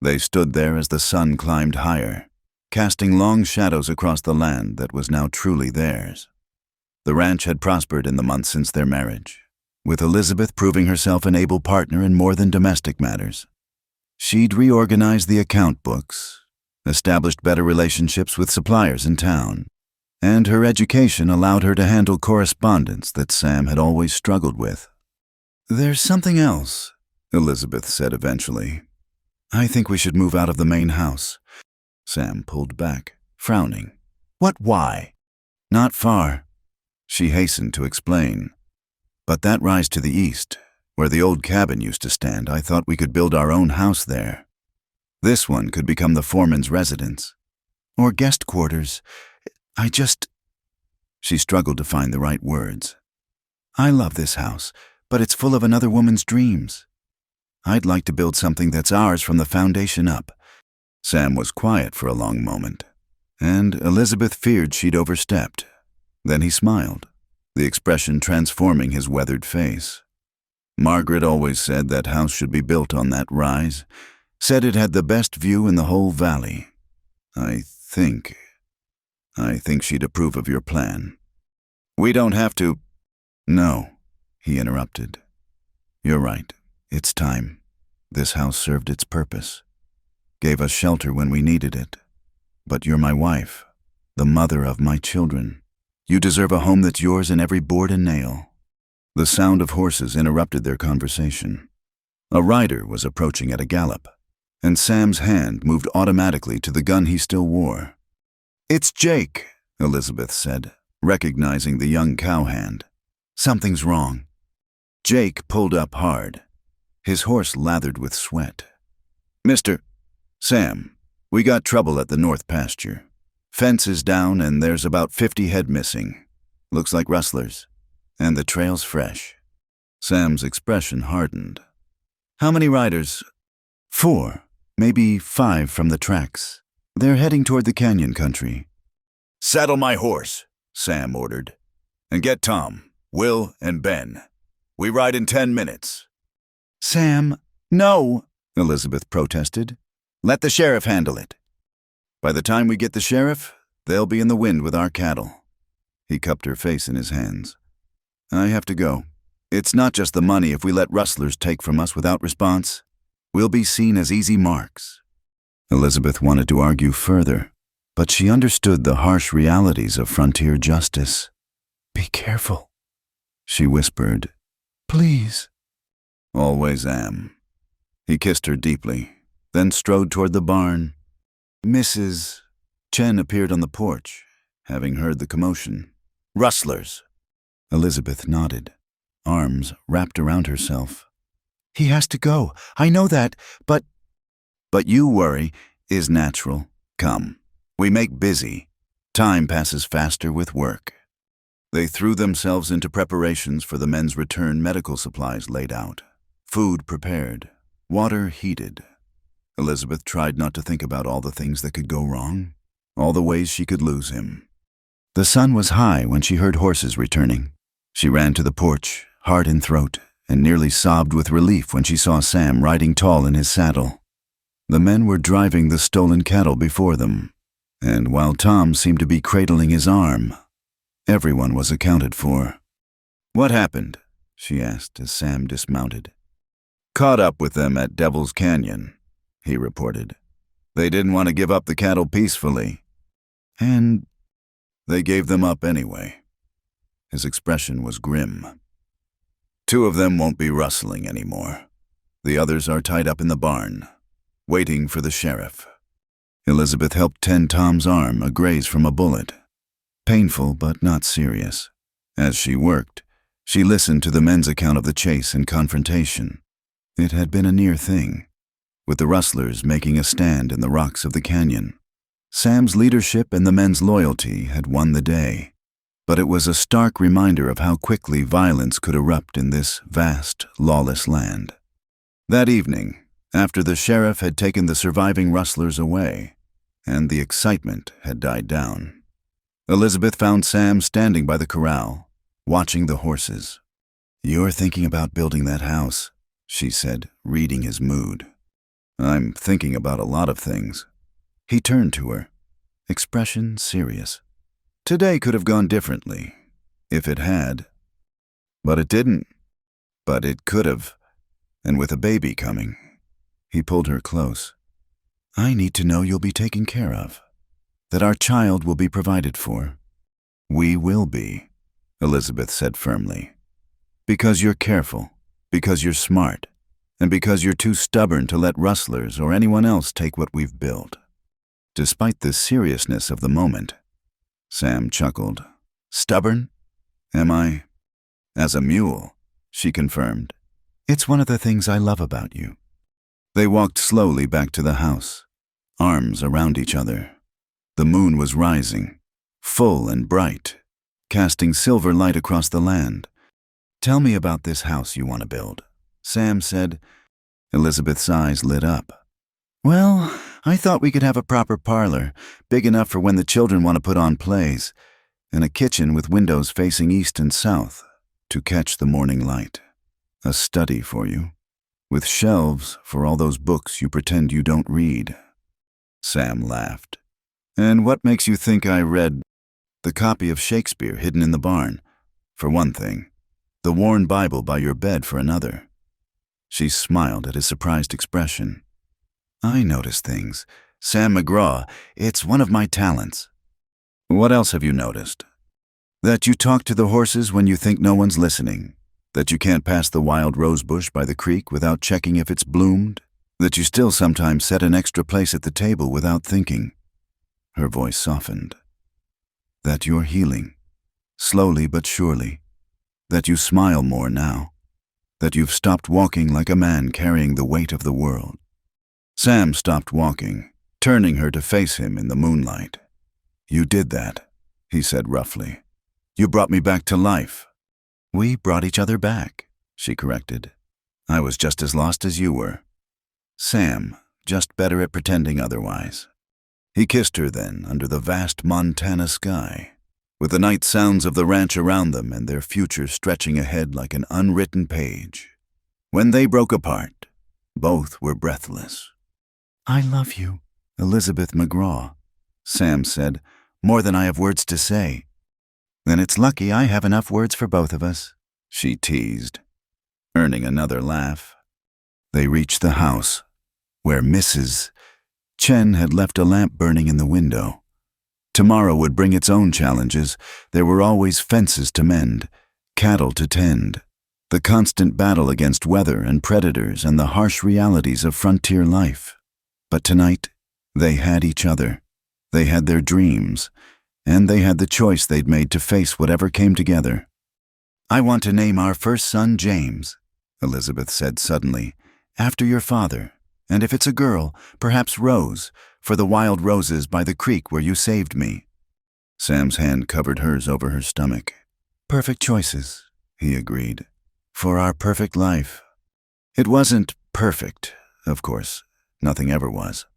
They stood there as the sun climbed higher, casting long shadows across the land that was now truly theirs. The ranch had prospered in the months since their marriage, with Elizabeth proving herself an able partner in more than domestic matters. She'd reorganized the account books, established better relationships with suppliers in town, and her education allowed her to handle correspondence that Sam had always struggled with. "There's something else," Elizabeth said eventually. "I think we should move out of the main house." Sam pulled back, frowning. "What, why?" "Not far," she hastened to explain. "But that rise to the east, where the old cabin used to stand, I thought we could build our own house there. This one could become the foreman's residence. Or guest quarters. She struggled to find the right words. "I love this house, but it's full of another woman's dreams. I'd like to build something that's ours from the foundation up." Sam was quiet for a long moment, and Elizabeth feared she'd overstepped. Then he smiled, the expression transforming his weathered face. "Margaret always said that house should be built on that rise, said it had the best view in the whole valley. I think she'd approve of your plan." "We don't have to—" "No," he interrupted. "You're right. It's time. This house served its purpose. Gave us shelter when we needed it. But you're my wife, the mother of my children. You deserve a home that's yours in every board and nail." The sound of horses interrupted their conversation. A rider was approaching at a gallop, and Sam's hand moved automatically to the gun he still wore. "It's Jake," Elizabeth said, recognizing the young cowhand. "Something's wrong." Jake pulled up hard, his horse lathered with sweat. "Mr. Sam, we got trouble at the north pasture. Fence is down and there's about 50 head missing. Looks like rustlers. And the trail's fresh." Sam's expression hardened. "How many riders?" "4, maybe 5 from the tracks. They're heading toward the canyon country." "Saddle my horse," Sam ordered. "And get Tom, Will, and Ben. We ride in 10 minutes. "Sam, no," Elizabeth protested. "Let the sheriff handle it." "By the time we get the sheriff, they'll be in the wind with our cattle." He cupped her face in his hands. "I have to go. It's not just the money if we let rustlers take from us without response. We'll be seen as easy marks." Elizabeth wanted to argue further, but she understood the harsh realities of frontier justice. "Be careful," she whispered. "Please." "Always am." He kissed her deeply, then strode toward the barn. Mrs. Chen appeared on the porch, having heard the commotion. "Rustlers." Elizabeth nodded, arms wrapped around herself. "He has to go. I know that, but—" "But you worry is natural. Come. We make busy. Time passes faster with work." They threw themselves into preparations for the men's return, medical supplies laid out, food prepared, water heated. Elizabeth tried not to think about all the things that could go wrong, all the ways she could lose him. The sun was high when she heard horses returning. She ran to the porch, heart in throat, and nearly sobbed with relief when she saw Sam riding tall in his saddle. The men were driving the stolen cattle before them, and while Tom seemed to be cradling his arm, everyone was accounted for. "What happened?" she asked as Sam dismounted. "Caught up with them at Devil's Canyon," he reported. "They didn't want to give up the cattle peacefully. And they gave them up anyway." His expression was grim. "2 of them won't be rustling anymore. The others are tied up in the barn, waiting for the sheriff." Elizabeth helped tend Tom's arm, a graze from a bullet. Painful, but not serious. As she worked, she listened to the men's account of the chase and confrontation. It had been a near thing, with the rustlers making a stand in the rocks of the canyon. Sam's leadership and the men's loyalty had won the day, but it was a stark reminder of how quickly violence could erupt in this vast, lawless land. That evening, after the sheriff had taken the surviving rustlers away, and the excitement had died down, Elizabeth found Sam standing by the corral, watching the horses. "You're thinking about building that house," she said, reading his mood. "I'm thinking about a lot of things." He turned to her, expression serious. Today could have gone differently, if it had. But it didn't. But it could have. And with a baby coming. He pulled her close. "I need to know you'll be taken care of. That our child will be provided for." "We will be," Elizabeth said firmly. "Because you're careful, because you're smart, and because you're too stubborn to let rustlers or anyone else take what we've built." Despite the seriousness of the moment, Sam chuckled. "Stubborn? Am I?" "As a mule," she confirmed. "It's one of the things I love about you." They walked slowly back to the house, arms around each other. The moon was rising, full and bright, casting silver light across the land. "Tell me about this house you want to build," Sam said. Elizabeth's eyes lit up. "Well, I thought we could have a proper parlor, big enough for when the children want to put on plays, and a kitchen with windows facing east and south to catch the morning light. A study for you, with shelves for all those books you pretend you don't read." Sam laughed. "And what makes you think I read the copy of Shakespeare hidden in the barn, for one thing, the worn Bible by your bed for another?" She smiled at his surprised expression. "I notice things. Sam McGraw, it's one of my talents." "What else have you noticed?" "That you talk to the horses when you think no one's listening. That you can't pass the wild rose bush by the creek without checking if it's bloomed. That you still sometimes set an extra place at the table without thinking." Her voice softened. "That you're healing, slowly but surely. That you smile more now. That you've stopped walking like a man carrying the weight of the world." Sam stopped walking, turning her to face him in the moonlight. "You did that," he said roughly. "You brought me back to life." "We brought each other back," she corrected. "I was just as lost as you were." Sam, just better at pretending otherwise. He kissed her then under the vast Montana sky, with the night sounds of the ranch around them and their future stretching ahead like an unwritten page. When they broke apart, both were breathless. "I love you, Elizabeth McGraw," Sam said, "more than I have words to say." "Then it's lucky I have enough words for both of us," she teased, earning another laugh. They reached the house, where Mrs. Chen had left a lamp burning in the window. Tomorrow would bring its own challenges. There were always fences to mend, cattle to tend, the constant battle against weather and predators and the harsh realities of frontier life. But tonight, they had each other. They had their dreams, and they had the choice they'd made to face whatever came together. "I want to name our first son James," Elizabeth said suddenly, "after your father, and if it's a girl, perhaps Rose, for the wild roses by the creek where you saved me." Sam's hand covered hers over her stomach. "Perfect choices," he agreed, "for our perfect life." It wasn't perfect, of course. Nothing ever was.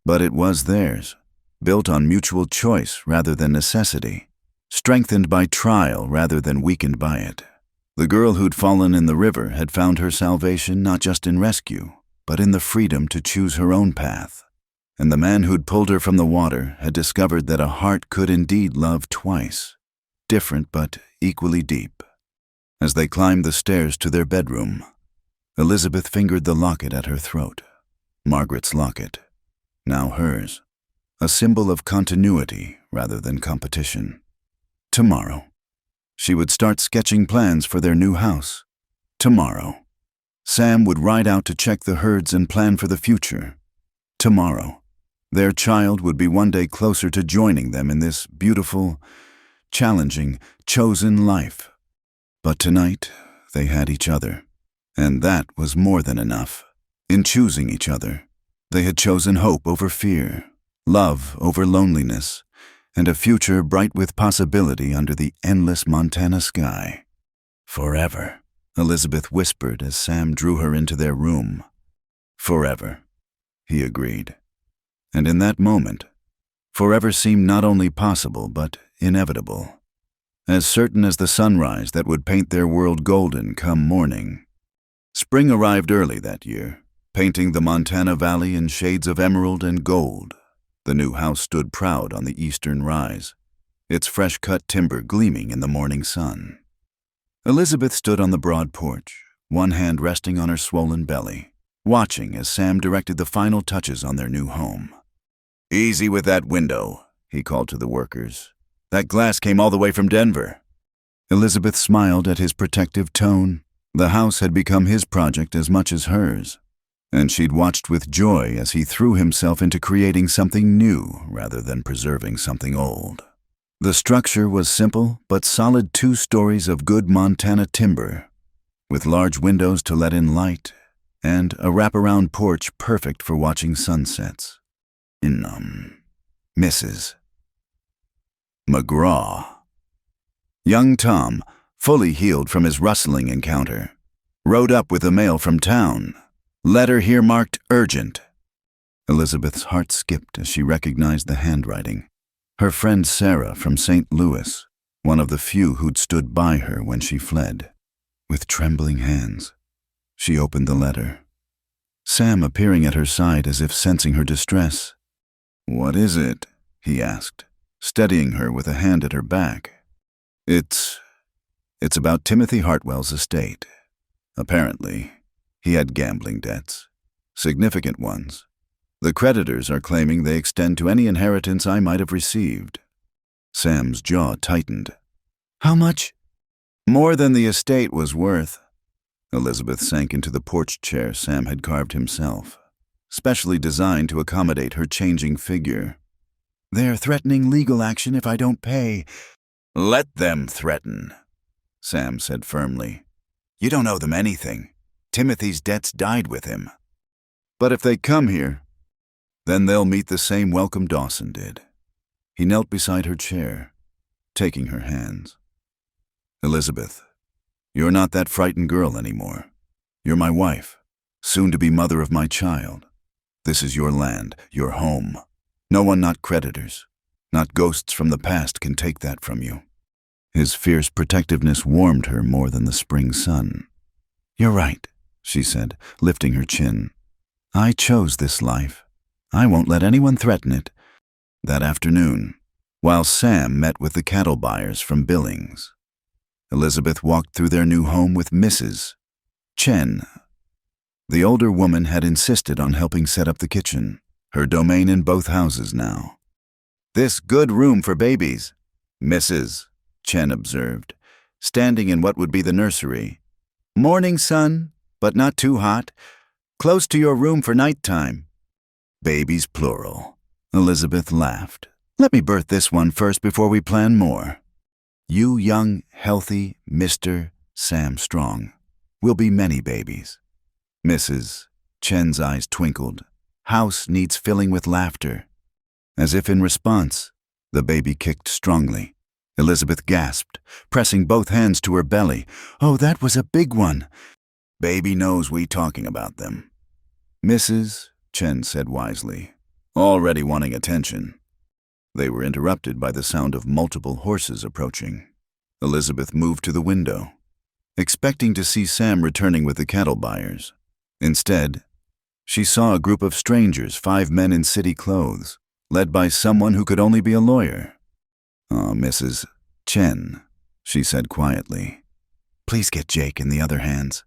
But it was theirs, built on mutual choice rather than necessity, strengthened by trial rather than weakened by it. The girl who'd fallen in the river had found her salvation not just in rescue, but in the freedom to choose her own path. And the man who'd pulled her from the water had discovered that a heart could indeed love twice, different but equally deep. As they climbed the stairs to their bedroom, Elizabeth fingered the locket at her throat. Margaret's locket, now hers, a symbol of continuity rather than competition. Tomorrow, she would start sketching plans for their new house. Tomorrow, Sam would ride out to check the herds and plan for the future. Tomorrow, Their child would be one day closer to joining them in this beautiful, challenging, chosen life. But tonight, they had each other, and that was more than enough. In choosing each other, they had chosen hope over fear, love over loneliness, and a future bright with possibility under the endless Montana sky. Forever, Elizabeth whispered as Sam drew her into their room. Forever, he agreed. And in that moment, forever seemed not only possible but inevitable, as certain as the sunrise that would paint their world golden come morning. Spring arrived early that year, painting the Montana Valley in shades of emerald and gold. The new house stood proud on the eastern rise, its fresh-cut timber gleaming in the morning sun. Elizabeth stood on the broad porch, one hand resting on her swollen belly, watching as Sam directed the final touches on their new home. "Easy with that window," he called to the workers. "That glass came all the way from Denver." Elizabeth smiled at his protective tone. The house had become his project as much as hers, and she'd watched with joy as he threw himself into creating something new rather than preserving something old. The structure was simple but solid, 2 stories of good Montana timber, with large windows to let in light, and a wraparound porch perfect for watching sunsets. Mrs. McGraw. Young Tom, fully healed from his rustling encounter, rode up with a mail from town. Letter here marked urgent. Elizabeth's heart skipped as she recognized the handwriting. Her friend Sarah from St. Louis, one of the few who'd stood by her when she fled. With trembling hands, she opened the letter. Sam appearing at her side as if sensing her distress. "What is it?" he asked, steadying her with a hand at her back. It's about Timothy Hartwell's estate. Apparently, he had gambling debts, significant ones. The creditors are claiming they extend to any inheritance I might have received." Sam's jaw tightened. "How much?" "More than the estate was worth." Elizabeth sank into the porch chair Sam had carved himself, specially designed to accommodate her changing figure. "They're threatening legal action if I don't pay." "Let them threaten," Sam said firmly. "You don't owe them anything. Timothy's debts died with him." "But if they come here, then they'll meet the same welcome Dawson did." He knelt beside her chair, taking her hands. "Elizabeth, you're not that frightened girl anymore. You're my wife, soon to be mother of my child. This is your land, your home. No one, not creditors, not ghosts from the past, can take that from you." His fierce protectiveness warmed her more than the spring sun. "You're right," she said, lifting her chin. "I chose this life. I won't let anyone threaten it." That afternoon, while Sam met with the cattle buyers from Billings, Elizabeth walked through their new home with Mrs. Chen. The older woman had insisted on helping set up the kitchen, her domain in both houses now. "This good room for babies," Mrs. Chen observed, standing in what would be the nursery. "Morning sun, but not too hot. Close to your room for nighttime." "Babies plural," Elizabeth laughed. "Let me birth this one first before we plan more. You young, healthy Mr. Sam Strong will be many babies." Mrs. Chen's eyes twinkled. "House needs filling with laughter." As if in response, the baby kicked strongly. Elizabeth gasped, pressing both hands to her belly. "Oh, that was a big one." "Baby knows we talking about them," Mrs. Chen said wisely, already wanting attention. They were interrupted by the sound of multiple horses approaching. Elizabeth moved to the window, expecting to see Sam returning with the cattle buyers. Instead, she saw a group of strangers, 5 men in city clothes, led by someone who could only be a lawyer. Mrs. Chen," she said quietly. "Please get Jake in the other hands."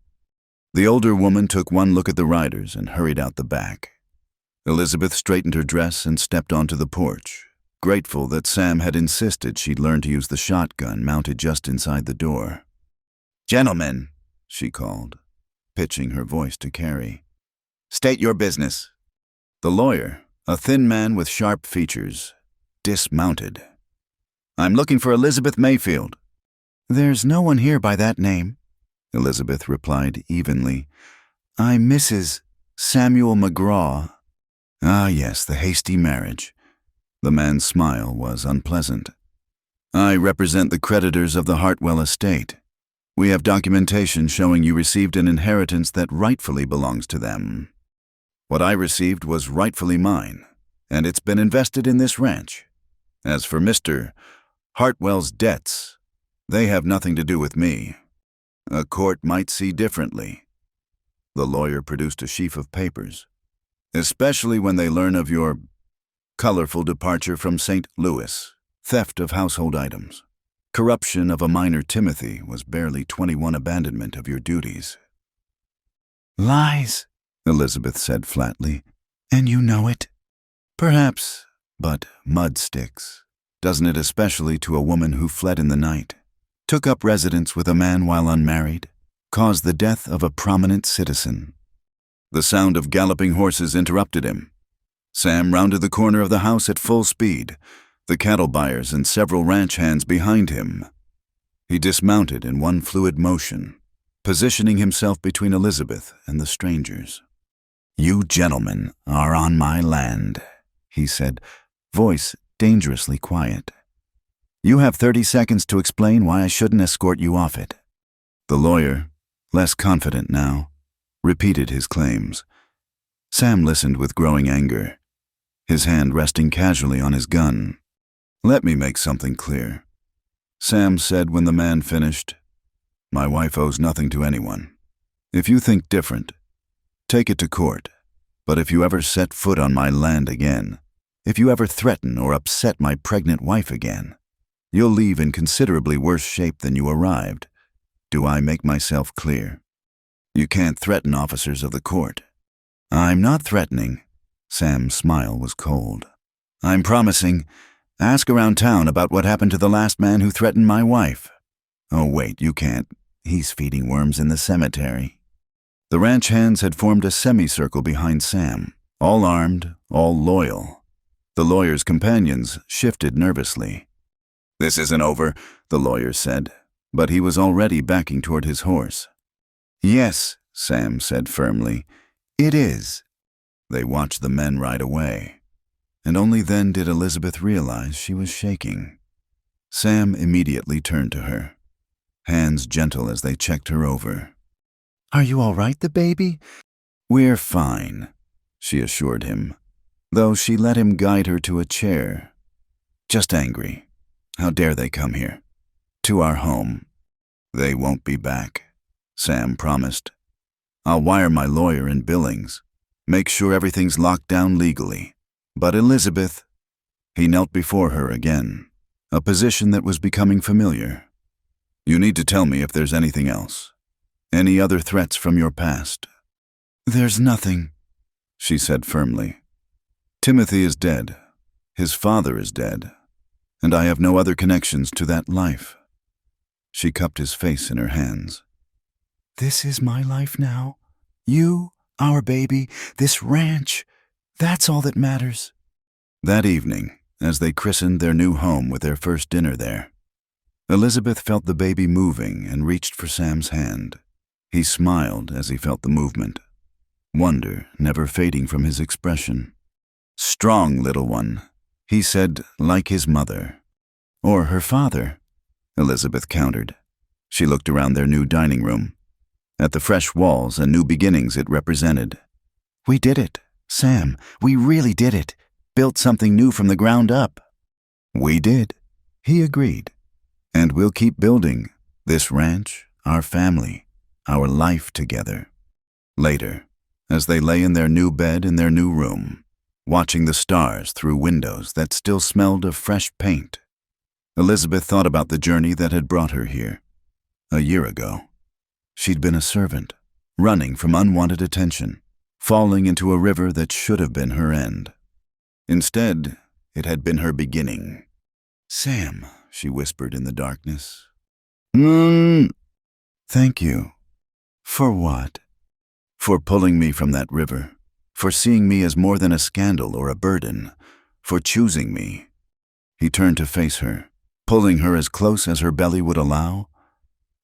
The older woman took one look at the riders and hurried out the back. Elizabeth straightened her dress and stepped onto the porch, grateful that Sam had insisted she'd learn to use the shotgun mounted just inside the door. "Gentlemen," she called, pitching her voice to Carrie. "State your business." The lawyer, A thin man with sharp features, dismounted. "I'm looking for Elizabeth Mayfield." "There's no one here by that name," Elizabeth replied evenly. "I'm Mrs. Samuel McGraw." Ah, yes, the hasty marriage. The man's smile was unpleasant. "I represent the creditors of the Hartwell estate. We have documentation showing you received an inheritance that rightfully belongs to them. What I received was rightfully mine, and it's been invested in this ranch. As for Mr. Hartwell's debts, they have nothing to do with me. A court might see differently." The lawyer produced a sheaf of papers. "Especially when they learn of your colorful departure from St. Louis, theft of household items, corruption of a minor Timothy was barely 21 abandonment of your duties." "Lies," Elizabeth said flatly. "and you know it." "Perhaps, but mud sticks, doesn't it, especially to a woman who fled in the night, took up residence with a man while unmarried, caused the death of a prominent citizen." The sound of galloping horses interrupted him. Sam rounded the corner of the house at full speed, the cattle buyers and several ranch hands behind him. He dismounted in one fluid motion, positioning himself between Elizabeth and the strangers. "You gentlemen are on my land," he said, voice dangerously quiet. "You have 30 seconds to explain why I shouldn't escort you off it." The lawyer, less confident now, repeated his claims. Sam listened with growing anger, his hand resting casually on his gun. "Let me make something clear," Sam said when the man finished. "My wife owes nothing to anyone. If you think different, take it to court. But if you ever set foot on my land again, if you ever threaten or upset my pregnant wife again, you'll leave in considerably worse shape than you arrived. Do I make myself clear? You can't threaten officers of the court." "I'm not threatening." Sam's smile was cold. "I'm promising. Ask around town about what happened to the last man who threatened my wife." "Oh, wait, you can't. He's feeding worms in the cemetery." The ranch hands had formed a semicircle behind Sam, all armed, all loyal. The lawyer's companions shifted nervously. "This isn't over," the lawyer said, but he was already backing toward his horse. "Yes," Sam said firmly, "it is." They watched the men ride away, and only then did Elizabeth realize she was shaking. Sam immediately turned to her, hands gentle as they checked her over. "Are you all right, the baby?" "We're fine," she assured him, though she let him guide her to a chair. "Just angry. How dare they come here? To our home." "They won't be back," Sam promised. "I'll wire my lawyer in Billings, make sure everything's locked down legally. But Elizabeth..." He knelt before her again, a position that was becoming familiar. "You need to tell me if there's anything else. Any other threats from your past." "There's nothing," she said firmly. "Timothy is dead. His father is dead. And I have no other connections to that life." She cupped his face in her hands. "This is my life now. You, our baby, this ranch. That's all that matters." That evening, as they christened their new home with their first dinner there, Elizabeth felt the baby moving and reached for Sam's hand. He smiled as he felt the movement, wonder never fading from his expression. "Strong little one," he said, like his mother. "Or her father," Elizabeth countered. She looked around their new dining room, at the fresh walls and new beginnings it represented. "We did it, Sam. We really did it. Built something new from the ground up." "We did," he agreed. "And we'll keep building this ranch, our family, our life together." Later, as they lay in their new bed in their new room, watching the stars through windows that still smelled of fresh paint, Elizabeth thought about the journey that had brought her here. A year ago, she'd been a servant, running from unwanted attention, falling into a river that should have been her end. Instead, it had been her beginning. "Sam," she whispered in the darkness. "Thank you." "For what?" "For pulling me from that river, for seeing me as more than a scandal or a burden, for choosing me. He turned to face her, pulling her as close as her belly would allow.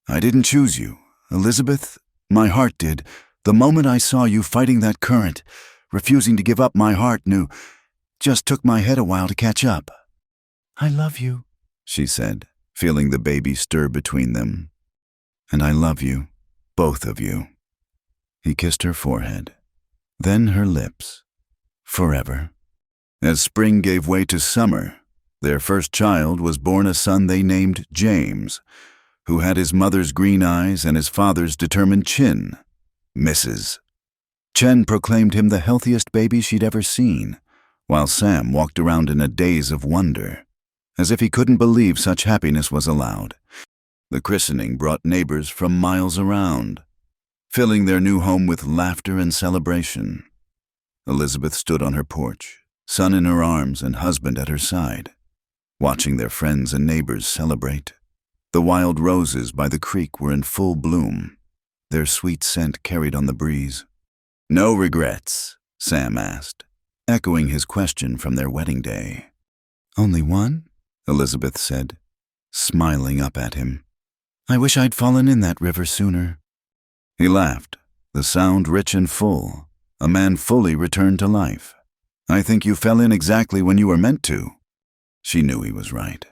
I didn't choose you, Elizabeth. My heart did. The moment I saw you fighting that current, refusing to give up, my heart knew. Just took my head a while to catch up. I love you, she said, feeling the baby stir between them. And I love you, both of you. He kissed her forehead, then her lips. Forever. As spring gave way to summer, their first child was born, a son they named James, who had his mother's green eyes and his father's determined chin. Mrs. Chen proclaimed him the healthiest baby she'd ever seen, while Sam walked around in a daze of wonder, as if he couldn't believe such happiness was allowed. The christening brought neighbors from miles around, filling their new home with laughter and celebration. Elizabeth stood on her porch, son in her arms and husband at her side, watching their friends and neighbors celebrate. The wild roses by the creek were in full bloom, their sweet scent carried on the breeze. No regrets? Sam asked, echoing his question from their wedding day. Only one? Elizabeth said, smiling up at him. I wish I'd fallen in that river sooner. He laughed, the sound rich and full, a man fully returned to life. I think you fell in exactly when you were meant to. She knew he was right.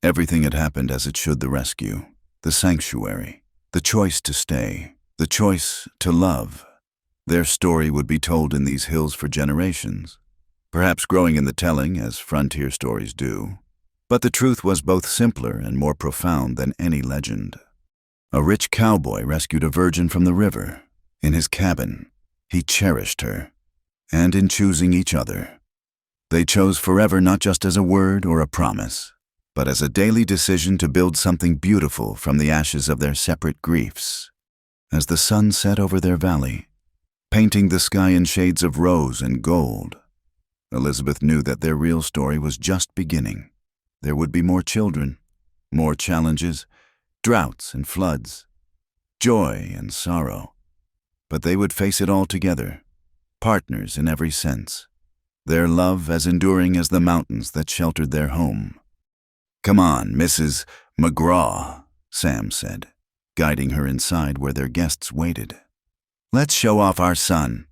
Everything had happened as it should. The rescue, the sanctuary, the choice to stay, the choice to love. Their story would be told in these hills for generations, perhaps growing in the telling as frontier stories do. But the truth was both simpler and more profound than any legend. A rich cowboy rescued a virgin from the river. In his cabin, he cherished her, and in choosing each other, they chose forever, not just as a word or a promise, but as a daily decision to build something beautiful from the ashes of their separate griefs. As the sun set over their valley, painting the sky in shades of rose and gold, Elizabeth knew that their real story was just beginning. There would be more children, more challenges, droughts and floods, joy and sorrow. But they would face it all together, partners in every sense, their love as enduring as the mountains that sheltered their home. Come on, Mrs. McGraw, Sam said, guiding her inside where their guests waited. Let's show off our son.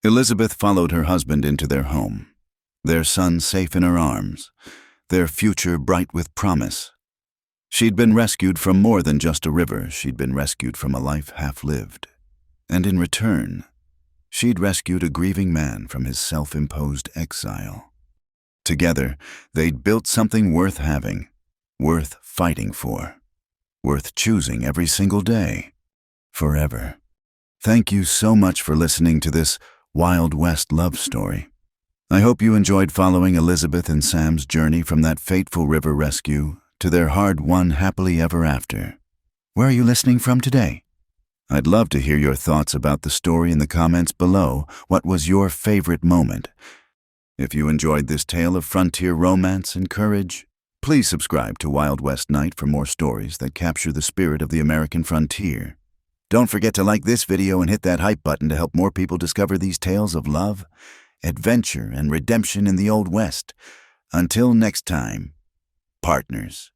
Elizabeth followed her husband into their home, their son safe in her arms, their future bright with promise. She'd been rescued from more than just a river. She'd been rescued from a life half-lived. And in return, she'd rescued a grieving man from his self-imposed exile. Together, they'd built something worth having, worth fighting for, worth choosing every single day, forever. Thank you so much for listening to this Wild West love story. I hope you enjoyed following Elizabeth and Sam's journey from that fateful river rescue to their hard-won happily ever after. Where are you listening from today? I'd love to hear your thoughts about the story in the comments below. What was your favorite moment? If you enjoyed this tale of frontier romance and courage, please subscribe to Wild West Night for more stories that capture the spirit of the American frontier. Don't forget to like this video and hit that hype button to help more people discover these tales of love, adventure, and redemption in the Old West. Until next time, partners.